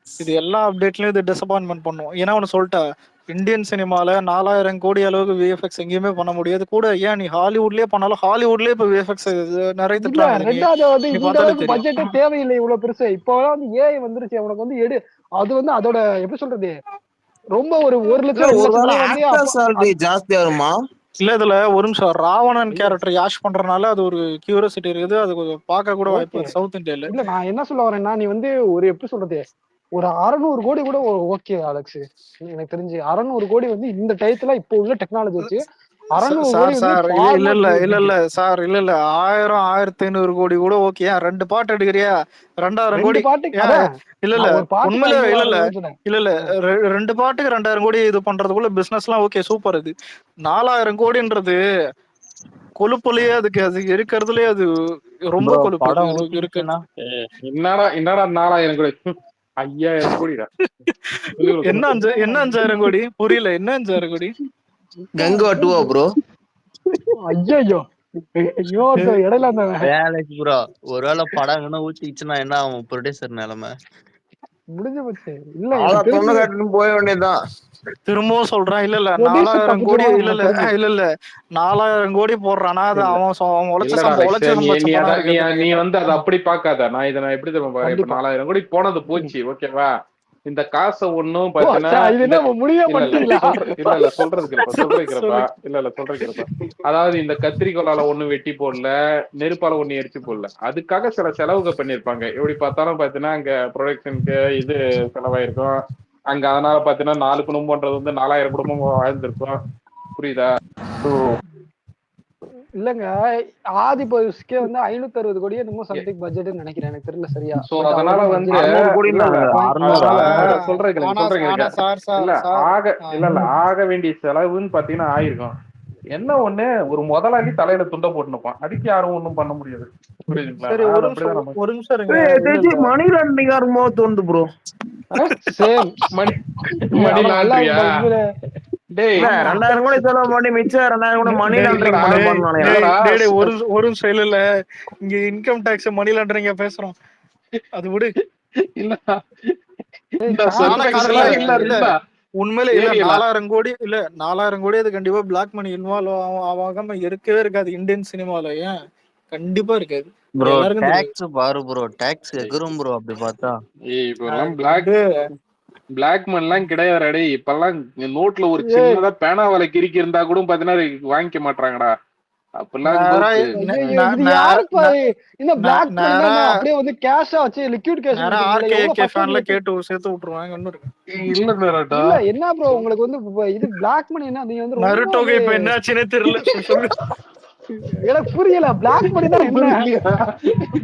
இது எல்லா அப்டேட்லயும் இது டிசப்பாயின்மெண்ட் பண்ணும். ஏன்னா ஒன்னு சொல்லிட்டா, இந்தியன் சினிமால 4000 கோடி அளவுக்கு விஎஃப்எக்ஸ் எங்கேயுமே பண்ண முடியாது. கூட ஏன் நீ ஹாலிவுட்லயே பண்ணாலும் ஹாலிவுட்லயே இப்ப விஎஃப்எக்ஸ் நிறைய திட்டம், பட்ஜெட்டே தேவையில்லை இவ்வளவு பெருசு. இப்போ வந்து ஏஐ வந்துருச்சு, அவனுக்கு வந்து அது வந்து அதோட எப்படி சொல்றது, ரொம்ப ஒரு 1 லட்சம் ஜாஸ்தியா வருமா? இல்ல இதுல ஒரு நிமிஷம், ராவணன் கேரக்டர் யாஷ் பண்றதுனால அது ஒரு கியூரியாசிட்டி இருக்குது. அது கொஞ்சம் பார்க்க கூட வாய்ப்பு சவுத் இந்தியால. இல்ல நான் என்ன சொல்ல வரேன்னா, நீ வந்து ஒரு எப்படி சொல்றது, ஒரு 600 கோடி கூட ஓகே அலெக்ஸ். எனக்கு தெரிஞ்சு 600 கோடி வந்து இந்த டயத்துல இப்போ உள்ள டெக்னாலஜி வச்சு 600 கோடி இல்ல சார், இல்ல 1000 1500 கோடி கூட ஓகே. 2 பாட்டு எடுக்கிறியா 2000 கோடி? இல்ல உண்மையிலே இல்ல 2 பாட்டுக்கு 2000 கோடி இது பண்றதுக்குள்ள பிசினஸ் எல்லாம் ஓகே, சூப்பர். இது 4000 கோடின்றது கொழுப்புலயே அது இருக்கிறதுலயே அது ரொம்ப கொழுப்பு இருக்கு. என்னடா 4000 கோடி, 5000 கோடிடா. என்ன 5000 கோடி புரியல, என்ன 5000 கோடி? கங்கா 2 ப்ரோ. ஐயோ இடையில ப்ரோ, ஒருவேளை படம் ஊத்திச்சுன்னா என்ன ஆகும் ப்ரொடியூசர் நிலைமை? முடிஞ்சு போச்சு. இல்ல போய வேண்டியதுதான். திரும்பவும் சொல்றேன், இல்ல 4000 கோடி இல்ல 4000 கோடி போடுறானா அது அவன் நீ வந்து அதை அப்படி பாக்காத. நான் இதை எப்படி தெரியுமா பாரு, இப்ப 4000 கோடி போனது போச்சு, ஓகேவா? இந்த காசை ஒண்ணும் சொல்றதுக்கு அதாவது இந்த கத்திரிக்கோளால ஒண்ணும் வெட்டி போடல, நெருப்பால ஒண்ணு எரிச்சு போடல. அதுக்காக சில செலவுகள் பண்ணிருப்பாங்க. எப்படி பார்த்தாலும் பாத்தீங்கன்னா அங்க ப்ரொடக்ஷனுக்கு இது செலவாயிருக்கும். அங்க அதனால பாத்தீங்கன்னா 4 குடும்பம்ன்றது வந்து 4000 குடும்பம் வாழ்ந்திருக்கும். புரியுதா? இல்லங்க, ஆதி பர்ஸ்க்கே வந்து 560 கோடியே என்னமோ சம்திங் பட்ஜெட் நினைக்கிறேன், எனக்கு தெரியல சரியா. சோ அதனால வந்து ஆக வேண்டிய செலவுன்னு பாத்தீங்கன்னா ஆயிருக்கும். என்ன ஒண்ணு, ஒரு முதலாளி தலையில துண்டை போட்டுப்பான், அதுக்கு யாரும் ஒண்ணும் பண்ண முடியாது. புரியுதுங்களா? மணி லாண்டரிங் தோணுது ப்ரோ. மணி லாண்டரியா? 2000 கோடி செலவு பண்ணி மிச்சம் 2000 கோடி மணி லாண்டரிங். ஒரு செயல இங்க இன்கம் டாக்ஸ் மணி லாண்டரிங்க பேசுறோம், அது விடு. இல்ல உண்மையில இல்ல 4000 கோடி இல்ல 4000 கோடி அது கண்டிப்பா பிளாக் மணி இன்வால்வ் ஆகாம இருக்கவே இருக்காது இந்தியன் சினிமால. ஏன் கண்டிப்பா இருக்காது ப்ரோ. டாக்ஸ் பாரு ப்ரோ, டாக்ஸ் எகுரும் ப்ரோ. அப்படி பார்த்தா பிளாக் மணி எல்லாம் கிடையாது. இப்பெல்லாம் நோட்ல ஒரு சின்னதா பேனாவால கிறுக்கி இருந்தா கூட பாத்தீங்கன்னா வாங்கிக்க மாட்டாங்கடா. என்ன ப்ரோ உங்களுக்கு வந்து இது பிளாக் மணி என்ன, நீங்க வந்து என்னாச்சுன்னே தெரியல, எனக்கு புரியல. பிளாக் மணி தான் என்ன,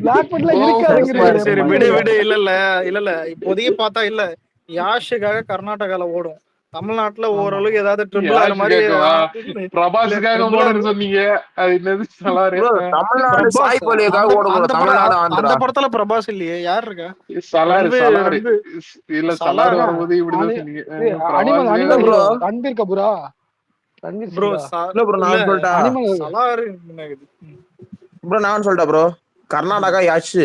பிளாக் மணில இருக்காதுங்க. சரி விடு இல்ல இப்போதைக்கு பார்த்தா இல்ல யாஷுக்காக கர்நாடகால ஓடும். தமிழ்நாட்டுல ஓரளவுக்கு ஏதாவது ட்ரிபிள் ஆற மாதிரி பிரபாஸுக்காக சொன்னீங்க. அது என்னது சலார்? தமிழ்நாடு சாய் பல்லுக்காக ஓட தமிழ்நாடு அந்த படத்துல பிரபாஸ் இல்லையே, யார் இருக்கா? சலார் சலார் இல்ல சலார் வரும்போது இப்படிதான் சொன்னீங்க. ரன்வீர் கபூரா? ப்ரோ இல்ல ப்ரோ நான் சொல்லிட்டேன். சலார் ப்ரோ நான் சொல்லிட்டேன் ப்ரோ. கர்நாடகா யஷ்,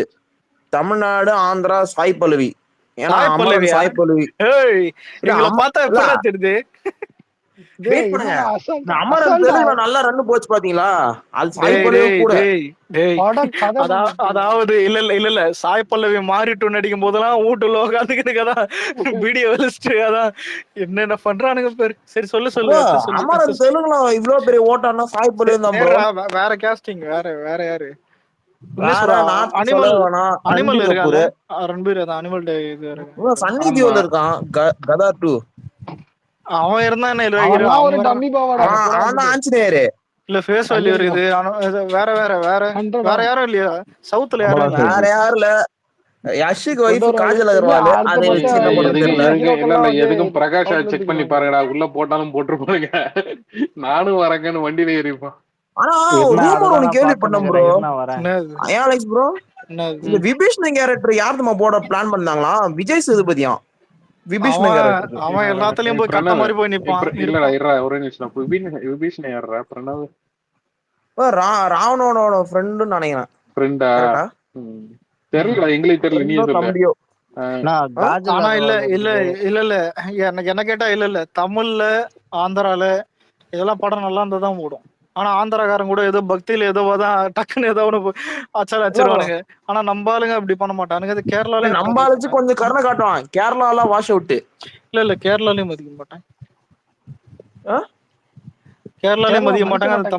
தமிழ்நாடு ஆந்திரா சாய் பல்லவி. ஏன்னா சாய் பல்லவி பார்த்தா எப்ப தெரியுது. நல்லா ரன் போச்சு பாத்தீங்களா? அதாவது இல்ல சாய் பல்லவி மாறிட்டு நடிக்கும் போதெல்லாம் வீட்டுல உட்காந்துக்கிட்டுதான் வீடியோ வலிச்சுட்டு அதான் என்னென்ன பண்றானுங்க பேரு. சரி சொல்லு தெலுங்குல இவ்வளவு பெரிய ஓட்டானா சாய் பல்லவி தான். வேற கேஸ்டிங் வேற யாரு? அனிமல் இருக்காரு, ரன்பீர் அனிமல் சன்னி தியோல இருக்கான், கதா 2 அவன் இருந்தா ஆஞ்சநேயரு இல்ல ஃபேஸ் வேல்யூ இருக்குது. வேற யாரும் இல்லையா சவுத்ல? வேற யாரும் இல்ல. யஷுக்கு வைஃப் காஜல் அகர்வால். எதுக்கும் பிரகாஷ் செக் பண்ணி பாருங்கடா, உள்ள போட்டாலும் போட்டுருப்பாங்க. நானும் வரேங்கன்னு வண்டியில ஏறிப்பான். ஆனா ரூமர் ஒன்னு கேள்விப்பட்டேன் ப்ரோ. அயாலெக்ஸ் ப்ரோ, இந்த விபீஷ்ணன் கேரக்டர் யாருமா போட பிளான் பண்ணாங்களா? விஜய் சேதுபதியா விபீஷ்ணன் கேரக்டர். அவன் எல்லாத்துலயும் போய் கட்ட மாதிரி போய் நிப்பான். இல்லடா இருடா ஒரே நிமிஷம். விபீஷ்ணன் யாரா? பிரணவ் ராவணனோட ஃப்ரெண்ட்னு நினைக்கிறேன். ஃப்ரெண்டா தெரியல, எங்களுக்கு தெரியல, நீ சொல்லு. ஆனா இல்ல என்ன கேட்டா இல்ல தமிழ்ல ஆந்திரால இதெல்லாம் படம் நல்லா இருந்ததான் போடும். ஆனா ஆந்திராக்காரன் கூட ஏதோ பக்தியில ஏதோதான் டக்குன்னு ஏதோ ஒண்ணு அச்சால வச்சிருவானுங்க. ஆனா நம்ம ஆளுங்க அப்படி பண்ண மாட்டானுங்க. அது கேரளால நம்ம ஆளுச்சு கொஞ்சம் கருணை காட்டுவான். கேரளால வாஷ் அவுட். இல்ல கேரளாலயும் மதிக்க மாட்டாங்க. கேரளாலயும் மதிக்க மாட்டாங்க. அது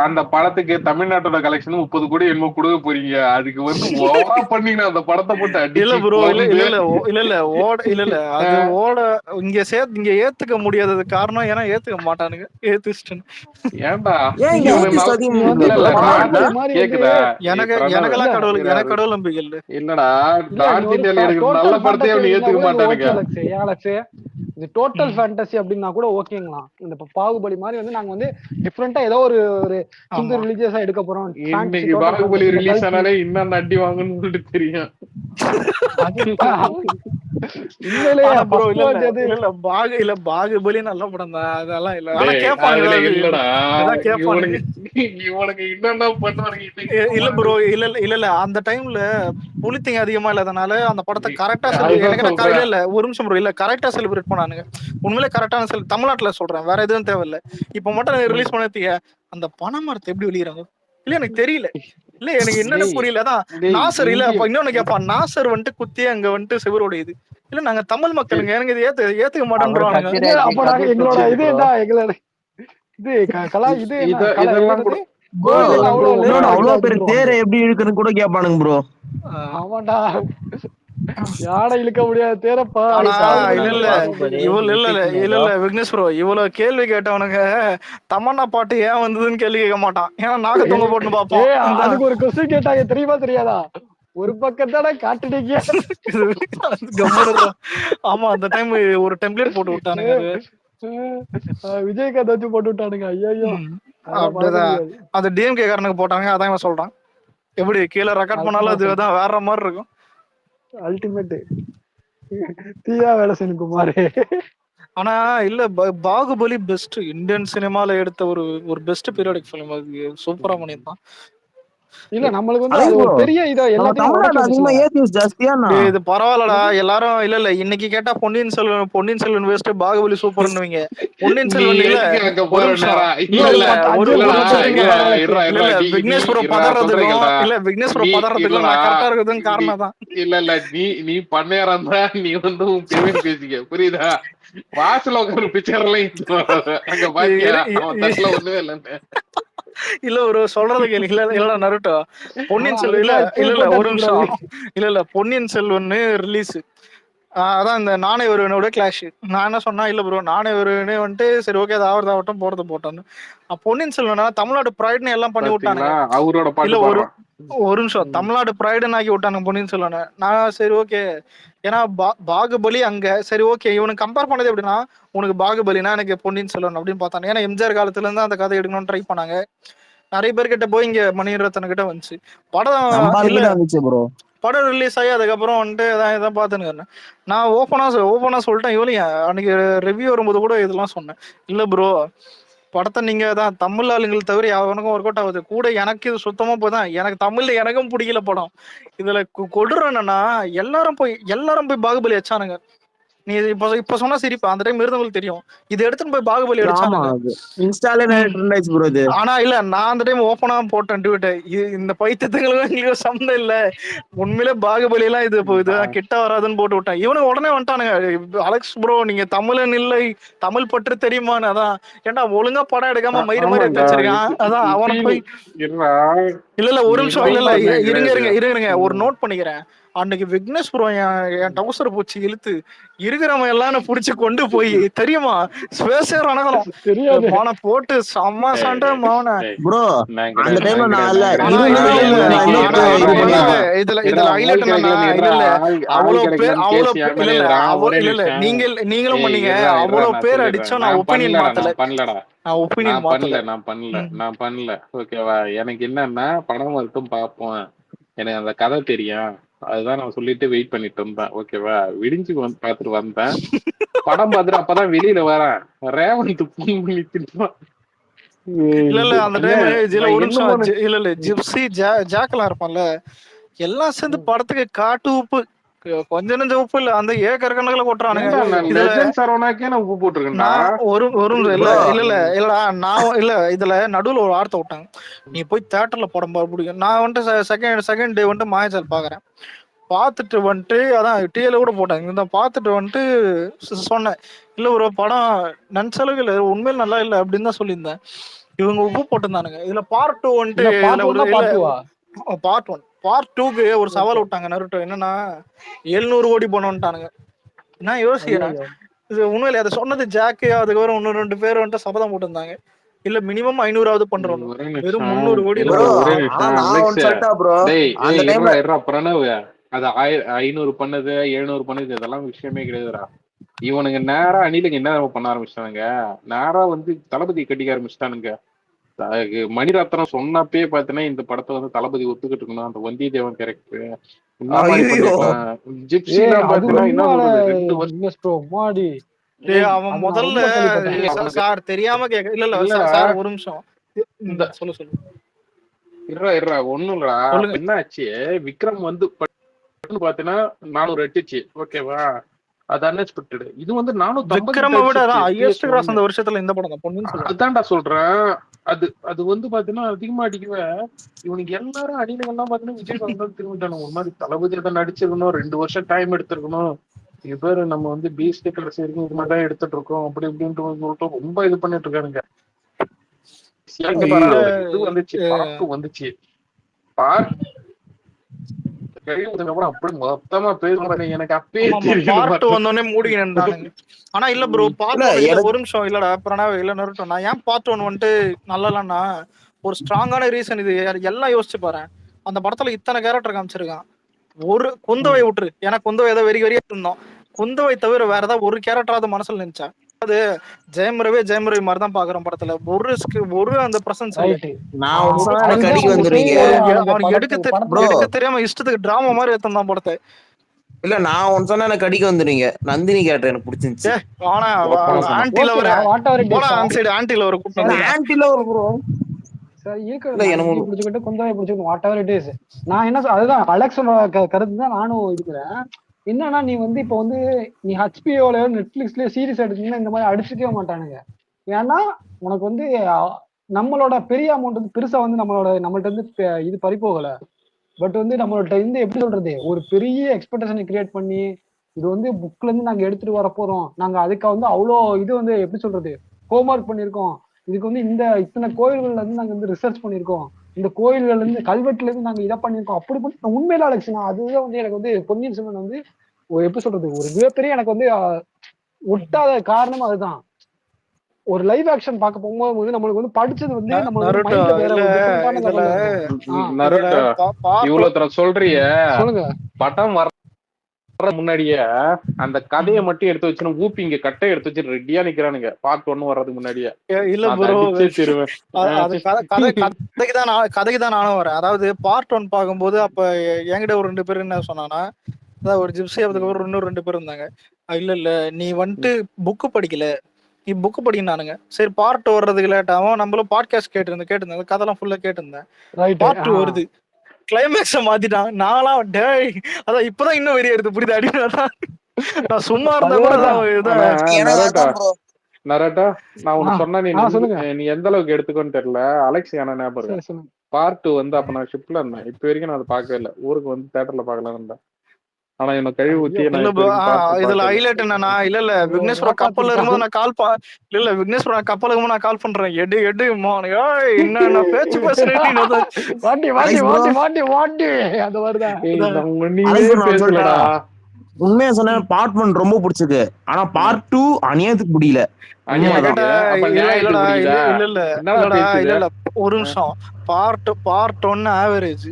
அந்த படத்துக்கு தமிழ்நாட்டோட கலெக்ஷன் 30 கோடி என்னமோ கொடுக்க போறீங்க. அதுக்கு வந்து ஓவரா பண்ணீங்கன்னா அந்த படத்தை போட்டு அடி. இல்ல ப்ரோ இல்ல அது ஓட இங்க ஏத்துக்க முடியாதது காரணம் ஏன்னா ஏத்துக்க மாட்டானுங்க. ஏன்டா எனக்கெல்லாம் கடவுள் நம்பிக்கை இல்ல. இல்லடா நல்ல படத்தையே ஏத்துக்க மாட்டானுங்க. இது டோட்டல் ஃபேண்டசி அப்படின்னா கூட ஓகேங்களா? இந்த பாகுபலி மாதிரி வந்து நாங்க வந்து டிஃபரெண்டா ஏதோ ஒரு ஹிந்து ரிலீஜியஸா எடுக்க போறோம். இன்னைக்கு பாகுபலி ரிலீஸ் ஆனாலே இன்னும் அடி வாங்கணும்னு சொல்லிட்டு தெரியும். பாகுபலி நல்ல படம் தான், அதெல்லாம் இல்ல. இல்ல ப்ரோ இல்ல அந்த டைம்ல புலித்திங் அதிகமா இல்லாதனால அந்த படத்தை கரெக்டா இல்ல ஒரு நிமிஷம் ப்ரோ இல்ல கரெக்டா செலிப்ரேட் பண்ணானுங்க. உண்மையிலே கரெக்டான தமிழ்நாட்டுல சொல்றேன், வேற எதுவும் தேவையில்ல. இப்ப மட்டும் ரிலீஸ் பண்ணதுக்கு அந்த பனைமரத்தை எப்படி வெளியிறாங்க இல்ல எனக்கு தெரியல. இல்ல எனக்கு என்னன்னு புரியல. அதான் நாசர் இல்ல இன்னொன்னு கேட்பான். நாசர் வந்துட்டு குத்தி அங்க வந்துட்டு செவரு உடையுது. இல்ல நாங்க தமிழ் மக்களுங்க, எனக்கு இது ஏத்துக்க மாட்டேன்றாங்க. எங்களோட இது என்ன எங்களோட இது கலா இது அவ்வளவு பேர் தேரை எப்படி இருக்குன்னு கூட கேட்பானுங்க ப்ரோ. ஆமாண்டா யானை இழுக்க முடியாது தேரப்பா. இல்ல விக்னேஷ் ப்ரோ இவ்வளவு கேள்வி கேட்டவனுங்க தமன்னா பாட்டு ஏன் வந்ததுன்னு கேள்வி கேட்க மாட்டான். ஏன்னா நாக தொங்க போட்டு பாப்போம். அதுக்கு ஒரு கொஸ்டின் கேட்டாங்க தெரியுமா தெரியாதா? ஒரு பக்கத்தான காட்டுனீங்க. ஆமா அந்த டைம் ஒரு டெம்ப்ளேட் போட்டு விட்டானுங்க. விஜயகாந்த் வச்சு போட்டு விட்டானுங்க. ஐயோ அந்த டிஎம்கே காரனுக்கு போட்டாங்க. அதான் இவன் சொல்றான் எப்படி கீழே ரெக்கார்ட் பண்ணாலும் அதுதான் வேற மாதிரி இருக்கும். அல்டிமேட் தீயா வேலை செய்யணும் குமார். ஆனா இல்ல பாகுபலி பெஸ்ட் இந்தியன் சினிமால எடுத்த ஒரு பெஸ்ட் பீரியாடிக் ஃபிலிம். அது சூப்பரா பண்ணிருந்தான். இல்ல நம்மளுக்கு வந்து ஒரு பெரிய இதா இது பரவாயில்லடா எல்லாரும் இல்ல இன்னைக்கு கேட்டா பொன்னியின் செல்வன் வேஸ்ட் பாகுபலி சூப்பர்னுவீங்க. பொன்னியின் செல்வன் இல்ல விக்னேஷ் ப்ரோ பதறதுக்கும் இல்ல விக்னேஷ் ப்ரோ பதறதுக்கும் கரெக்டா இருக்குதுன்னு காரணம் தான். இல்ல நீ பண்ணையாரா இருந்தா நீ வந்து பெருமை பேசிக்க புரியுதா? வாசல ஒரு பிக்சர் எல்லாம் அங்க பாத்தியா ஒண்ணுமே இல்ல. இல்ல ஒரு சொல்றது கேள்வி இல்ல நருட்டோ பொன்னியின் செல்வன் இல்ல ஒரு நிமிஷம் இல்ல பொன்னியின் செல்வன் ரிலீஸ் அதான் இந்த நானே ஒருவனோட கிளாஷ். நான் என்ன சொன்னா இல்ல ப்ரோ நானே ஒருவனே வந்துட்டு சரி ஓகே அது ஆவறதாகட்டும் போறது போட்டோன்னு பொன்னியின் செல்வனா தமிழ்நாடு ப்ரைட்னு எல்லாம் பண்ணி விட்டானுங்க. அவரோட ஒரு நிமிஷம் தமிழ்நாடு ப்ரைடுன்னு ஆக்கி விட்டானுங்க பொன்னியின் செல்வன். நான் சரி ஓகே, ஏன்னா பாகுபலி அங்க சரி ஓகே, இவனுக்கு கம்பேர் பண்ணது எப்படின்னா உனக்கு பாகுபலினா எனக்கு பொன்னியின் செல்வன் அப்படின்னு பார்த்தானே. ஏன்னா எம்ஜிஆர் காலத்துல இருந்து அந்த கதை எடுக்கணும்னு ட்ரை பண்ணாங்க. நிறைய பேர்கிட்ட போய் இங்க மணிரத்ன கிட்ட வந்துச்சு படம். இல்ல படம் ரிலீஸ் ஆகி அதுக்கப்புறம் வந்துட்டு இதான் பார்த்துன்னு நான் ஓப்பனா சொல்லிட்டேன். இவளையும் அன்னைக்கு ரிவ்யூ வரும்போது கூட இதெல்லாம் சொன்னேன். இல்ல ப்ரோ, படத்தை நீங்க தான் தமிழ் ஆளுங்கள் தவிர யாருக்கும் ஒர்க் அவுட் ஆகுது கூட. எனக்கு இது சுத்தமா போதான், எனக்கு தமிழ்ல எனக்கும் பிடிக்கல படம். இதுல கொடூரம் என்னன்னா எல்லாரும் போய் பாகுபலி வச்சானுங்க. நீ இப்ப சொன்னா சிரிப்பா, அந்த டைம் இருந்தவங்களுக்கு தெரியும். இது எடுத்துன்னு போய் பாகுபலி அடிச்சானுங்க. ஆனா இல்ல, நான் அந்த டைம் ஓப்பனா போட்டேன் ட்வீட், இந்த பைத்தியத்துங்களுக்கும் எங்களுக்கு சம்மந்தம் இல்ல, உண்மையிலே பாகுபலி எல்லாம் இது கிட்ட வராதுன்னு போட்டு விட்டேன். இவனுக்கு உடனே வந்துட்டானுங்க, அலெக்ஸ் ப்ரோ நீங்க தமிழன் இல்லை, தமிழ் பற்று தெரியுமான்னு. அதான் ஏன்டா ஒழுங்கா படம் எடுக்காம மயிறு மாதிரி எடுத்து வச்சிருக்கான். அதான் அவனை போய் இல்ல ஒரு நிமிஷம் இல்ல இருங்க ஒரு நோட் பண்ணிக்கிறேன். அன்னைக்கு விக்னேஷ் ப்ரோ என் டவுசர் பூச்சி இழுத்து இருக்கிறவன் எல்லாம் புடிச்சு கொண்டு போய் தெரியுமா ஸ்பேஷர் அனகலம் போட்டு செம்ம சண்டை மாவன ப்ரோ. அந்த டைம்ல நான் இல்ல இதுல ஹைலைட் என்னன்னா இல்ல அவ்வளவு இல்ல நீங்களும் பண்ணீங்க. அவ்வளவு பேர் அடிச்சோம். நான் ஒப்பீனியன் மாத்தல. நான் பண்ணல ஓகேவா. எனக்கு என்னன்னா படம் மட்டும் பார்ப்போம், எனக்கு அந்த கதை தெரியும், அதுதான் நான் சொல்லிட்டு வெயிட் பண்ணிட்டு இருந்தேன். ஓகேவா, விடிஞ்சு பாத்துட்டு வந்தேன். படம் பார்த்துட்டு அப்பதான் வெளியில வரேன், ரேவந்த் போன் பண்ணி திட்டுவான். இல்ல அந்த டைம் இல்ல ஜிப்சி ஜாக்கெல்லாம் இருப்பான்ல, எல்லாம் சேர்ந்து படத்துக்கு காட்டு உப்பு, கொஞ்ச நெஞ்ச உப்பு இல்ல, அந்த ஏக்கர் கணக்குல கொட்டுறானுங்க. உப்பு போட்டுருக்கேன்டா. இல்லடா நான் இல்ல, இதுல நடுவுல ஒரு வார்த்தை விட்டாங்க, நீ போய் தியேட்டர்ல படம் பிடிக்கும். நான் வந்துட்டு செகண்ட் டே வந்துட்டு மாயாஜால் பாக்குறேன். பார்த்துட்டு வந்துட்டு அதான் டிவில கூட போட்டாங்க. இந்த பார்த்துட்டு வந்துட்டு சொன்னேன், இல்ல ஒரு படம் நினைச்சளவுக்கு இல்ல, உண்மையில நல்லா இல்லை அப்படின்னு தான் சொல்லியிருந்தேன். இவங்க உப்பு போட்டிருந்தானுங்க. இதுல பார்ட் 2 வந்துட்டு பார்ட் 1 பார்ட் 2க்கு ஒரு சவால் விட்டாங்க நருட்டோ. என்னன்னா 700 கோடி பணம்ட்டானுங்க. நான் யோசிக்கிறேன், இது உண்மையில அதை சொன்னது ஜாக்கு, அதுக்கப்புறம் இன்னும் 2 பேர் வந்துட்டு சபதம் போட்டிருந்தாங்க, இல்ல மினிமம் 500 பண்றோம், வெறும் 300 கோடி. பிரணவ் அது 500 பண்ணது 700 பண்ணது இதெல்லாம் விஷயமே கிடையாதுடா. இவனுங்க நேரா அணிலுங்க என்ன பண்ண ஆரம்பிச்சிட்டானுங்க, நேரா வந்து தளபதி கட்டிக்க ஆரம்பிச்சிட்டானுங்க. மணிரத்னம் சொன்னப்பே பாத்தீங்கன்னா இந்த படத்தை வந்து தளபதி ஒத்துக்கிட்டு இருக்கணும், அந்த வந்தியத்தேவன் கேரக்டர் ஜிப்சி அவன் முதல்ல சார் தெரியாம கேட்க இல்ல சார் ஒரு நிமிஷம் சொல்ல ஒண்ணும் இல்லடா. என்ன ஆச்சு, விக்ரம் வந்து பாத்தீங்கன்னா 400 அடிச்சு ஓகேவா, அது அன்எக்ஸ்பெக்டட். இது வந்து 450 அந்த வருஷத்துல இந்த படம் தான். அதான்டா சொல்றேன். அது வந்து பாத்தீங்கன்னா அதிகமா அடிக்கவே இவனுக்கு எல்லாரும் அணிலங்கள்லாம் பாத்தீங்கன்னா விஜயகாந்த் தான் திரும்பிட்டானு. ஒரு மாதிரி தளபதி தான் நடிச்சிருக்கணும், 2 வருஷம் டைம் எடுத்திருக்கணும், இது பேரு நம்ம வந்து பீஸ்ட் கடைசி வரைக்கும் இது மாதிரி தான் எடுத்துட்டு இருக்கோம் அப்படி இப்படின்ட்டு சொல்லிட்டு ரொம்ப இது பண்ணிட்டு இருக்கானுங்க. இது வந்துச்சு பார்க்க வந்துச்சு அப்படி மொத்தமா பேசுறேன். எனக்கு அப்பயே வந்தோடனே மூடிக்கிட்டானுங்க. ஆனா இல்ல ப்ரோ, ஒரு நிமிஷம் இல்லடா பிரணவ் இல்ல நருட்டோ, நான் ஏன் பார்ட் 1 வந்துட்டு நல்லாலன்னா ஒரு ஸ்ட்ராங்கான ரீசன். இது எல்லாம் யோசிச்சு பாரு, அந்த படத்துல இத்தனை கேரக்டர் காமிச்சிருக்கான். ஒரு குந்தவை விட்டுரு, எனக்கு குந்தவை ஏதோ வெறியா இருந்தோம், குந்தவை தவிர வேற ஏதாவது ஒரு கேரக்டராவது மனசுல நினைச்சா. அது ஜெயம் ரவி மாதிரி தான் பாக்குறோம் படத்துல. ஒரு அந்த பிரசன்ஸ் எடுக்க தெரியாம இஷ்டத்துக்கு டிராமா மாதிரி எடுத்தான் படத்தை. இல்ல நான் ஒன்னு சொன்னா எனக்கு அடிக்க வந்துடுங்க. நந்தினி கேரக்டர் எனக்கு பிடிச்சிருந்துச்சு. ஆனா anti lover anti lover anti lover bro நான் என்ன அதுதான் அலெக்ஸோட கருத்து தான் நானும் இருக்கிறேன். என்னன்னா நீ வந்து இப்ப வந்து நீ ஹெச்பிஓல நெட்ஃபிளிக்ஸ்லயே சீரிஸ் எடுத்தீங்கன்னா இந்த மாதிரி அடிச்சுக்கவே மாட்டானுங்க. ஏன்னா உனக்கு வந்து நம்மளோட பெரிய அமௌண்ட் வந்து பெருசா வந்து நம்மள்ட்ட இருந்து இது பறிப்போகல. பட் வந்து நம்மள்ட்ட இருந்து எப்படி சொல்றது, ஒரு பெரிய எக்ஸ்பெக்டேஷனை கிரியேட் பண்ணி இது வந்து புக்ல இருந்து நாங்க எடுத்துட்டு வர போறோம், நாங்க அதுக்கு வந்து அவ்வளோ இது வந்து எப்படி சொல்றது ஹோம்ஒர்க் பண்ணிருக்கோம், இதுக்கு வந்து இத்தனை கோயில்கள்ல இருந்து நாங்க வந்து ரிசர்ச் பண்ணிருக்கோம், இந்த கோயில்கள்ல இருந்து கல்வெட்டுல இருந்து நாங்க இதை பண்ணிருக்கோம், அப்படி பண்ணி உண்மையில அலெக்ஷன் அதுதான் வந்து எனக்கு வந்து பொன்னியின் செல்வன் வந்து எப்படி சொல்றது ஒரு மிகப்பெரிய எனக்கு வந்து ஒட்டாத காரணம் அதுதான். ஒரு லைவ் ஆக்ஷன் பார்க்க போகும்போது நம்மளுக்கு வந்து படிச்சது வந்து நம்மளுக்கு வந்து நருட்டோ மைண்ட்ல வேற இல்ல ஒரு டிஃபரெண்டான இதுல லெவல்ல இருக்கும். நருட்டோ பார்ட் இவ்வளவு தர சொல்றிய சொல்லுங்க. படம் வர முன்னாடியே அந்த கதையை மட்டும் எடுத்து வச்சு ஊப்பி இங்க கட்டை எடுத்து வச்சு ரெடியா நிக்கிறானுங்க பார்ட் 1 வர்றதுக்கு முன்னாடியே. இல்ல ப்ரோ, அது கதைக்கு தான் நானும் வரேன். அதாவது பார்ட் 1 பார்க்கும்போது அப்ப என்கிட்ட ஒரு 2 பேர் என்ன சொன்னானா, அதாவது ஒரு ஜிப்சி அதுக்கப்புறம் இன்னொரு 2 பேர் இருந்தாங்க. இல்ல நீ வந்துட்டு புக்கு படிக்கல, நீ புக்கு படிக்கனானுங்க. சரி பார்ட் வர்றதுக்கு லேட் ஆகும், நம்மளும் பாட்காஸ்ட் கேட்டிருந்தேன், கதெல்லாம் ஃபுல்லா கேட்டிருந்தேன். பார்ட் 2 வருது, கிளைமேக்ஸ மாத்திட்டான். நான்லாம் டேய் அதான் இப்பதான் இன்னும் வெறியா இருக்கு புரியுது அப்படின்னு நான் சும்மா இருந்தா கூட நரேட்டா நான் உனக்கு சொன்னா நீ எந்த அளவுக்கு எடுத்துக்கோன்னு தெரியல. அலெக்ஸ் என்ன ஞாபகம் பார்ட் 2 வந்து அப்ப நான் ஷிப்ல இருந்தேன். இப்ப வரைக்கும் நான் அதை பார்க்கவே இல்லை. ஊருக்கு வந்து தியேட்டர்ல பார்க்கலாம்னு இருந்தேன். ஆனா எனக்கு கழிவு ஊத்தி இதுல ஹைலைட் என்னன்னா, இல்ல விக்னேஸ்வரா கப்பல்ல இருக்கும்போது நான் விக்னேஸ்வரா கப்பல் இருக்கும்போது நான் கால் பண்றேன். எடு என்ன பேச்சு பேசுறேன். உண்மையா சொன்ன பார்ட் 1 ரொம்ப பிடிச்சது. ஆனா பார்ட் 2 அநியாயத்துக்கு முடியல. இல்ல ஒரு நிமிஷம். பார்ட் 1 ஆவரேஜ்,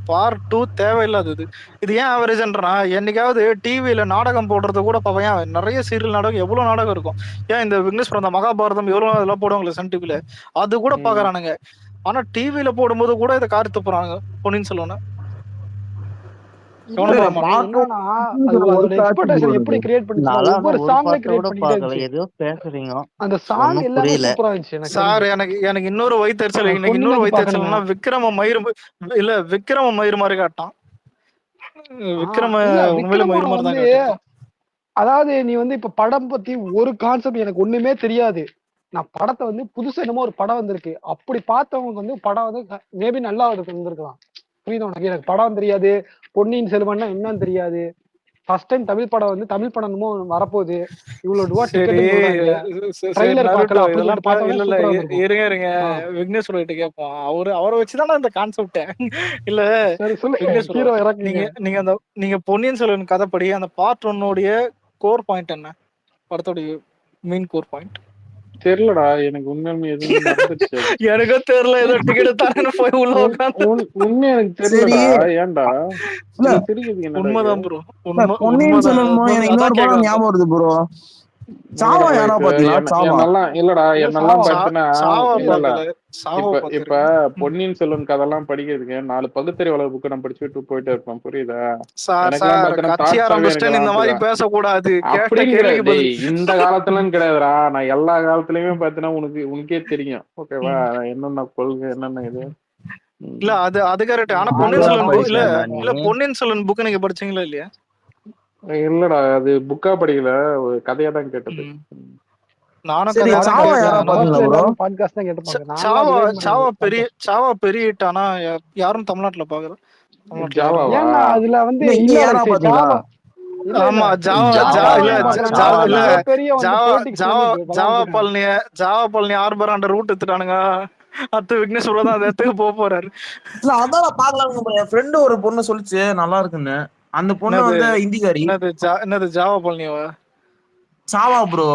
பார்ட் 2 தேவையில்லாதது. இது ஏன் ஆவரேஜ்ன்றா, என்னைக்காவது டிவியில நாடகம் போடுறது கூட பாப்பேன். நிறைய சீரியல் நாடகம், எவ்வளவு நாடகம் இருக்கும். ஏன் இந்த விக்னேஸ்வரன் அந்த மகாபாரதம் எவ்வளவு இதெல்லாம் போடுவாங்களே சன் டிவில, அது கூட பாக்குறானுங்க. ஆனா டிவியில போடும்போது கூட இதை காரி துப்புறாங்க. பொன்னியின் செல்வன் எனக்கு இன்னொரு வயிற்றுச்சல். இன்னொரு வயிற்றுச்சல்னா விக்ரம மயிறு மாதிரி காட்டான். விக்ரம உண்மையில மயிறு மாதிரி தான் காட்டான். அதாவது நீ வந்து இப்ப படம் பத்தி ஒரு கான்செப்ட் எனக்கு ஒண்ணுமே தெரியாது. நான் படத்தை வந்து புதுசா என்னமோ ஒரு படம் வந்திருக்கு அப்படி பார்த்தவங்களுக்கு வந்து படம் வந்து மேபி நல்லா வந்திருக்கலாம். புரியுது உனக்கு? எனக்கு படம் தெரியாது, பொன்னியின் செல்வன்னா என்னன்னு தெரியாது. ஃபர்ஸ்ட் டைம் தமிழ் படம் வந்து தமிழ் படமும் வரப்போகுது. இவ்வளவு ரூபா இருங்க விக்னேஸ்வர கிட்ட கேட்போம். அவரை வச்சுதானே இந்த கான்செப்ட். இல்ல நீங்க பொன்னியின் செல்வன் கதைப்படி அந்த பார்ட் 1 கோர் பாயிண்ட் என்ன? படத்தோட மெயின் கோர் பாயிண்ட் தெரியலடா எனக்கு. உண்மையுமே எதுவும் எனக்கும் தெரியல. ஏதோ டிக்கெட் தானே போய் உள்ள உட்கார்ந்து உண்மை எனக்கு தெரியலடா. ஏன்டா உண்மைதான் ப்ரோ. பொன்னியின் செல்வன் இன்னொரு படம் ஞாபகம் வருது ப்ரோ. சாவா யாரா பாத்தீங்களா? இல்லடா என்னெல்லாம் பாத்தீங்கன்னா இப்ப பொன்னியின் செல்வன் கதெல்லாம் படிக்கிறதுக்கு 4 பகுத்தறிவாளர் புக்கு நான் படிச்சுட்டு போயிட்டே இருப்பேன். புரியுதா? இந்த காலத்துலன்னு கிடையாதுடா. நான் எல்லா காலத்துலயுமே பாத்தீங்கன்னா உனக்கே தெரியும். ஓகேவா? என்னென்ன கொள்கை என்னென்ன இது இல்ல அது கரெக்ட். ஆனா பொன்னியின் செல்வன் புக் நீங்க படிச்சீங்களா இல்லையா? இல்லடா அது புக்கா படிக்கல, ஒரு கதையா தான் கேட்டது. சாவா பெரியட்டானா யாரும் தமிழ்நாட்டுல பாக்குறோம். அதுல வந்து ஆமா ஜாவா பழனி ஆர்பர் ரூட் எடுத்துட்டானுங்க. அடுத்து விக்னேஸ்வரா தான் அந்த இடத்துக்கு போக போறாரு. இல்ல அதான் பாக்கலாங்க. என் ஃப்ரெண்டு ஒரு பொண்ணு சொல்லிச்சு நல்லா இருக்குன்னு. அந்த பொண்ணு வந்து இந்திகாரி. என்னது ஜாவா பழனிவா? சாவா ப்ரோ.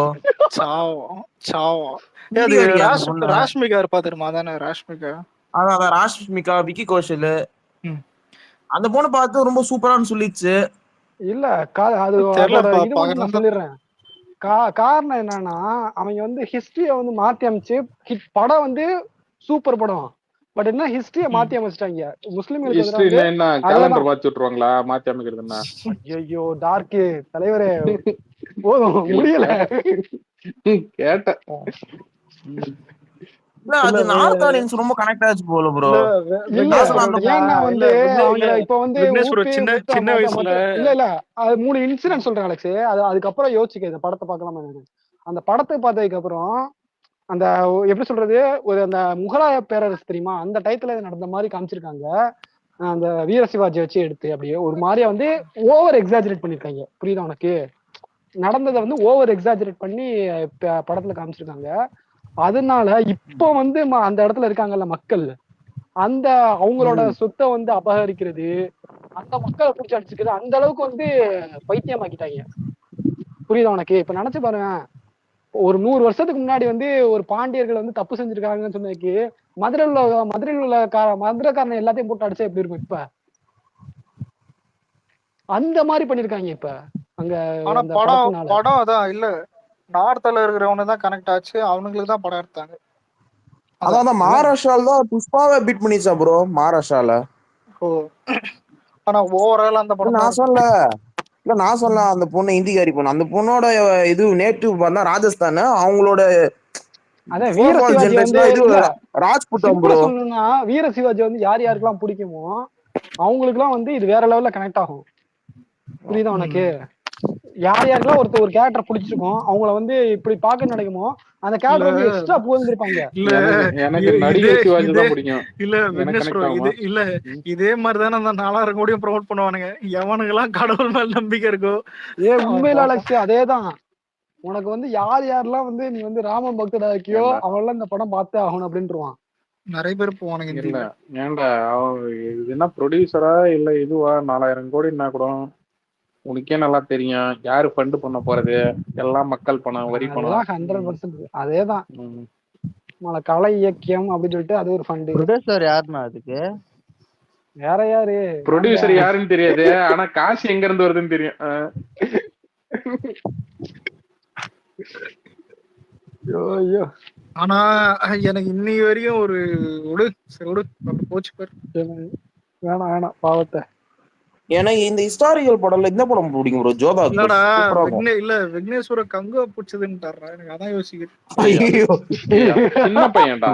சாவா ராஷ்மிகா இருப்பா தெரியுமா? அதானே ராஷ்மிகா. அதான் ராஷ்மிகா, விக்கி கௌஷல். அந்த பொண்ணு பார்த்து ரொம்ப சூப்பரான்னு சொல்லிச்சு. இல்ல அது நான் சொல்லிடுறேன். காரணம் என்னன்னா அவங்க வந்து ஹிஸ்டரிய வந்து மாத்தி அமைச்சு படம் வந்து சூப்பர் படம். பட் என்ன ஹிஸ்டரிய மாத்தி அமைச்சிட்டாங்க. முஸ்லிம்களுக்கு மாத்தி விட்டுருவாங்களா? மாத்தி அமைக்கிறதுன்னா ஐயோ டார்க்கு தலைவரே போதும் முடியல கேட்டேன். அது நார்த் ஆடியன்ஸ் ரொம்ப கனெக்ட் ஆச்சு போல ப்ரோ. ஏன்னா வந்து இப்ப வந்து சின்ன வயசுல இல்ல அது 3 இன்சிடென்ட் சொல்றேன் அலெக்ஸ். அதுக்கப்புறம் யோசிக்க இந்த படத்தை பார்க்கலாமா. அந்த படத்தை பார்த்ததுக்கு அப்புறம் அந்த எப்படி சொல்றது, ஒரு அந்த முகலாய பேரரசு தெரியுமா, அந்த டயத்துல நடந்த மாதிரி காமிச்சிருக்காங்க. அந்த வீர சிவாஜி வச்சு எடுத்து அப்படியே ஒரு மாதிரியா வந்து ஓவர் எக்ஸாஜரேட் பண்ணிருக்காங்க. புரியுதா உனக்கு? நடந்ததை வந்து ஓவர் எக்ஸாஜரேட் பண்ணி படத்துல காமிச்சிருக்காங்க. அதனால இப்போ வந்து அந்த இடத்துல இருக்காங்கல்ல மக்கள், அந்த அவங்களோட சொத்தை வந்து அபகரிக்கிறது, அந்த மக்களை பிடிச்சி அடிச்சுக்கிறது, அந்த அளவுக்கு வந்து பைத்தியமாக்கிட்டாங்க. புரியுதா உனக்கு? இப்ப நினைச்சு பாருங்க, ஒரு 100 வருஷத்துக்கு முன்னாடி வந்து ஒரு பாண்டியர்கள் வந்து தப்பு செஞ்சிருக்காங்கன்னு சொன்னதுக்கு மதுரையில் உள்ள மதுரைக்காரனை எல்லாத்தையும் போட்டு அடிச்சா எப்படி இருக்கும் இப்ப? அந்த மாதிரி பண்ணிருக்காங்க இப்ப அங்க. ஆனா படம் அதான் இல்ல, நார்த்ல இருக்கிறவங்க தான் கனெக்ட் ஆச்சு, அவனுங்களுக்கு தான் படம் எடுத்தாங்க. அதான் மகாராஷ்டிரால தான் புஷ்பாவை பீட் பண்ணிச்சா ப்ரோ மகாராஷ்டிரால. ஓ ஆனா ஓவரால் அந்த படம் நான் சொல்ல அந்த பொண்ணு இந்திக்காரி பொண்ணு, அந்த பொண்ணோட இது நேட்டிவ் பார்த்தா ராஜஸ்தான். அவங்களோட அதான் வீர சிவாஜி வந்து ராஜ்புத்தம் ப்ரோ. சொல்லணும்னா வீர சிவாஜி வந்து யார் யாருக்கெல்லாம் பிடிக்குமோ அவங்களுக்கு எல்லாம் வந்து இது வேற லெவல்ல கனெக்ட் ஆகும். புரியுதா உனக்கு? யார் யாருக்கெல்லாம் ஒரு கேரக்டர் பிடிச்சிருக்கும் அவங்கள வந்து இப்படி பார்க்க நடக்குமோ அந்த கேரக்டர் வந்து எக்ஸ்ட்ரா புகழ்ந்திருப்பாங்க. எனக்கு நடிகர் சிவாஜி தான் பிடிக்கும். இல்ல விக்னேஷ் ப்ரோ, இது இதே மாதிரி தானே அந்த 4000 கோடியும் ப்ரோமோட் பண்ணுவானுங்க. எவனுக்கு எல்லாம் கடவுள் மேல நம்பிக்கை இருக்கோ. உண்மையில அலெக்ஸ் அதேதான். உனக்கு வந்து யார் யாரெல்லாம் வந்து நீ வந்து ராம பக்தடா இருக்கியோ அவெல்லாம் இந்த படம் பார்த்தே ஆகணும் அப்படின்ட்டுருவான். நிறைய பேர் போவானுங்க. இல்ல ஏன்டா இது என்ன ப்ரொடியூசரா இல்ல இதுவா? 4000 கோடின்னா கூட உனக்கே நல்லா தெரியும் யாரு ஃபண்ட் பண்ண போறது. எல்லாம் மக்கள் பணம், வரி பணம். 100% அதேதான். கலை இயக்கியம் அப்படின்னு சொல்லிட்டு அது ஒரு ஃபண்ட். ப்ரொடியூசர் யாருன்னா அதுக்கு? வேற யாரு ப்ரொடியூசர் யாருன்னு தெரியாது, ஆனா காசு எங்க இருந்து வருதுன்னு தெரியும். ஐயோ ஆனா எனக்கு இன்னைக்கு வரையும் ஒரு போச்சு பேர் வேணாம் பாவத்தை. எனக்கு இந்த ஹிஸ்டாரிக்கல் படம்ல இந்த படம் பிடிக்கும் ப்ரோ, ஜோதா. இல்ல விக்னேஸ்வர கங்க பிடிச்சதுன்னு எனக்கு அதான் யோசிக்கிறேன். சின்ன பையன்டா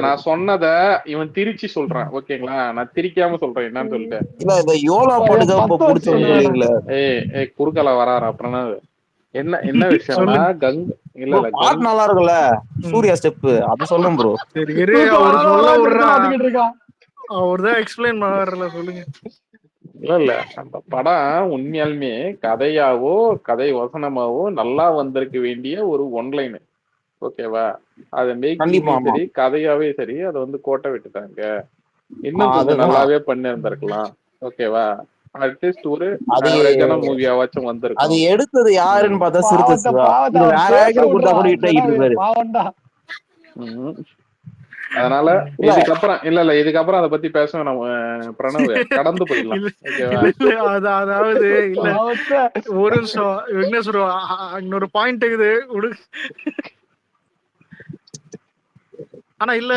நான் சொன்னத இவன் திரிச்சு சொல்றான். ஓகேங்களா, நான் திரிக்காம சொல்றேன் என்னன்னு சொல்லிட்டு. இல்ல இந்த யோலா படம் பிடிச்சது. ஏய் குறுக்கல வராரு அப்புறம் என்ன விஷயம்னா கங்க இல்ல பாட்டு நல்லா இருக்குல்ல, சூர்யா ஸ்டெப் அது சொல்லும் ப்ரோ. அவர்தான் எக்ஸ்பிளைன் பண்ணாருல, சொல்லுங்க. இல்ல அந்த படம் உண்மையாலுமே கதையாவோ கதை வசனமாவோ நல்லா வந்திருக்க வேண்டிய ஒரு ஒன்லைன். ஓகேவா? அது மேக்கிங் சரி கதையாவே சரி அதை வந்து கோட்டை விட்டுட்டாங்க. இன்னும் கொஞ்சம் நல்லாவே பண்ணி இருந்திருக்கலாம். ஓகேவா? அட்லீஸ்ட் ஒரு மூவியாவாச்சும் வந்திருக்கும். அது எடுத்தது யாருன்னு பார்த்தா சிறுத்தை. வேற ஆக்டர் கொடுத்தா கூட ஹிட் ஆகிட்டு இருக்காரு. அதனால இதுக்கப்புறம் இதுக்கப்புறம் அதை பத்தி பேச நம்ம பிரணவ் கடந்து போயிடலாம். அதாவது இல்ல ஒரு நிமிஷம் விக்னேஸ்வர இன்னொரு பாயிண்ட் இருக்குது. ஆனா இல்ல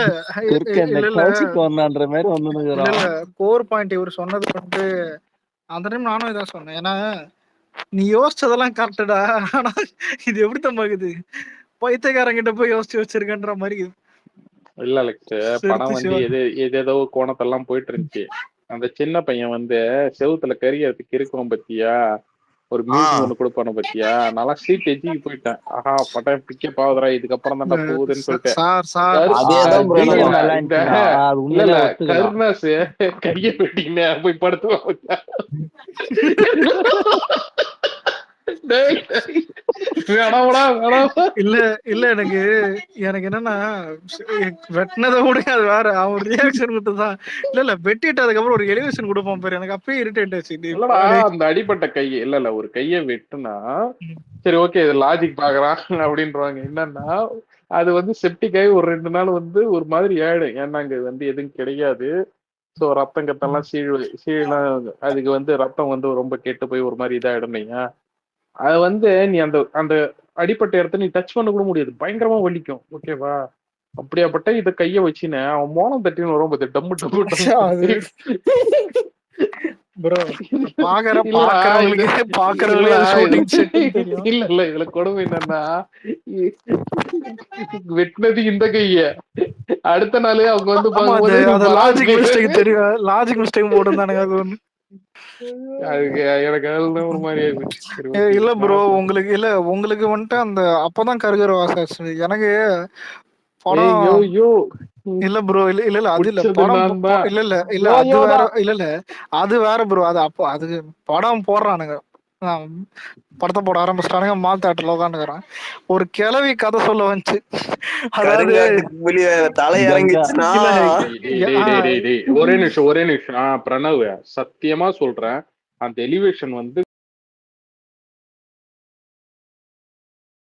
கோர் பாயிண்ட் இவர் சொன்னது வந்து அந்த டைம் நானும் இதான் சொன்னேன். ஏன்னா நீ யோசிச்சதெல்லாம் கரெக்டா, ஆனா இது எப்படி தம்பாக்குது பைத்தியக்காரங்கிட்ட போய் யோசிச்சு வச்சிருக்கன்ற மாதிரி. இல்ல அலெக்ஸ், படம் வந்து ஏதோ கோணத்தெல்லாம் போயிட்டு இருந்துச்சு. அந்த சின்ன பையன் வந்து செவுத்துல கரியறதுக்கு இருக்கும் பத்தியா, ஒரு மியூசிக் ஒண்ணு கொடுப்பான பத்தியா, நல்லா சீட் எஜிக்கு போயிட்டேன். ஆஹா படம் பிக்கப் ஆகுதுரா, இதுக்கப்புறம் தான் போகுதுன்னு சொல்லிட்டு கருணாஸ் கைய வெட்டிங்க போய் படுத்துவாங்க. இல்ல எனக்கு என்னன்னா வெட்டினதை கூட அது வேற, அவன் ரியாக்ஷன் கொடுத்ததான். இல்ல வெட்டிட்டு அதுக்கப்புறம் ஒரு எலிவேஷன் கொடுப்பான் பேரு, எனக்கு அப்பயே இரிட்டேட் ஆச்சு. அந்த அடிப்பட்ட கையை இல்ல ஒரு கையை வெட்டுனா சரி ஓகே இது லாஜிக் பாக்குறான் அப்படின்றாங்க. என்னன்னா அது வந்து செப்டிக் ஆகி ஒரு 2 நாள் வந்து ஒரு மாதிரி ஆயிடும். ஏன்னா அங்க வந்து எதுவும் கிடையாது. ஸோ ரத்தம் கத்தெல்லாம் சீழலாம் அதுக்கு வந்து ரத்தம் வந்து ரொம்ப கெட்டு போய் ஒரு மாதிரி இதாயிடும். இல்லையா? அது வந்து நீ அந்த அடிப்பட்ட இடத்த நீ டச் பண்ண கூட முடியாது, பயங்கரமா வலிக்கும். ஓகேவா? அப்படியாப்பட்ட இத கைய வச்சுன்னு அவன் மோனம் தட்டின்னு வரும் பத்தி டம்மு டம்மு. இல்ல இதுல கொடுமை என்னன்னா வெட்டினது இந்த கைய அடுத்த நாளே அவங்க வந்து லாஜிக் மிஸ்டேக் போட்டுருந்தானுங்க. அது ஒண்ணு எனக்கு ஒரு மாதிரி இல்ல ப்ரோ, உங்களுக்கு வந்துட்டு அந்த அப்பதான் கருகர வாசாச்சு எனக்கு படம். இல்ல ப்ரோ இல்ல அது இல்ல படம் இல்ல அது வேற. இல்ல அது வேற ப்ரோ. அது அப்போ அது படம் போடுறானுங்க, படத்தை போட ஆரம்பிச்சிட்டானுங்க. மால் தேட்டர்ல உட்காந்துக்கிறேன். ஒரு கிழவி கதை சொல்ல வந்துச்சு. அதாவது ஒரே நிமிஷம் பிரணவ் சத்தியமா சொல்றேன், அந்த எலிவேஷன் வந்து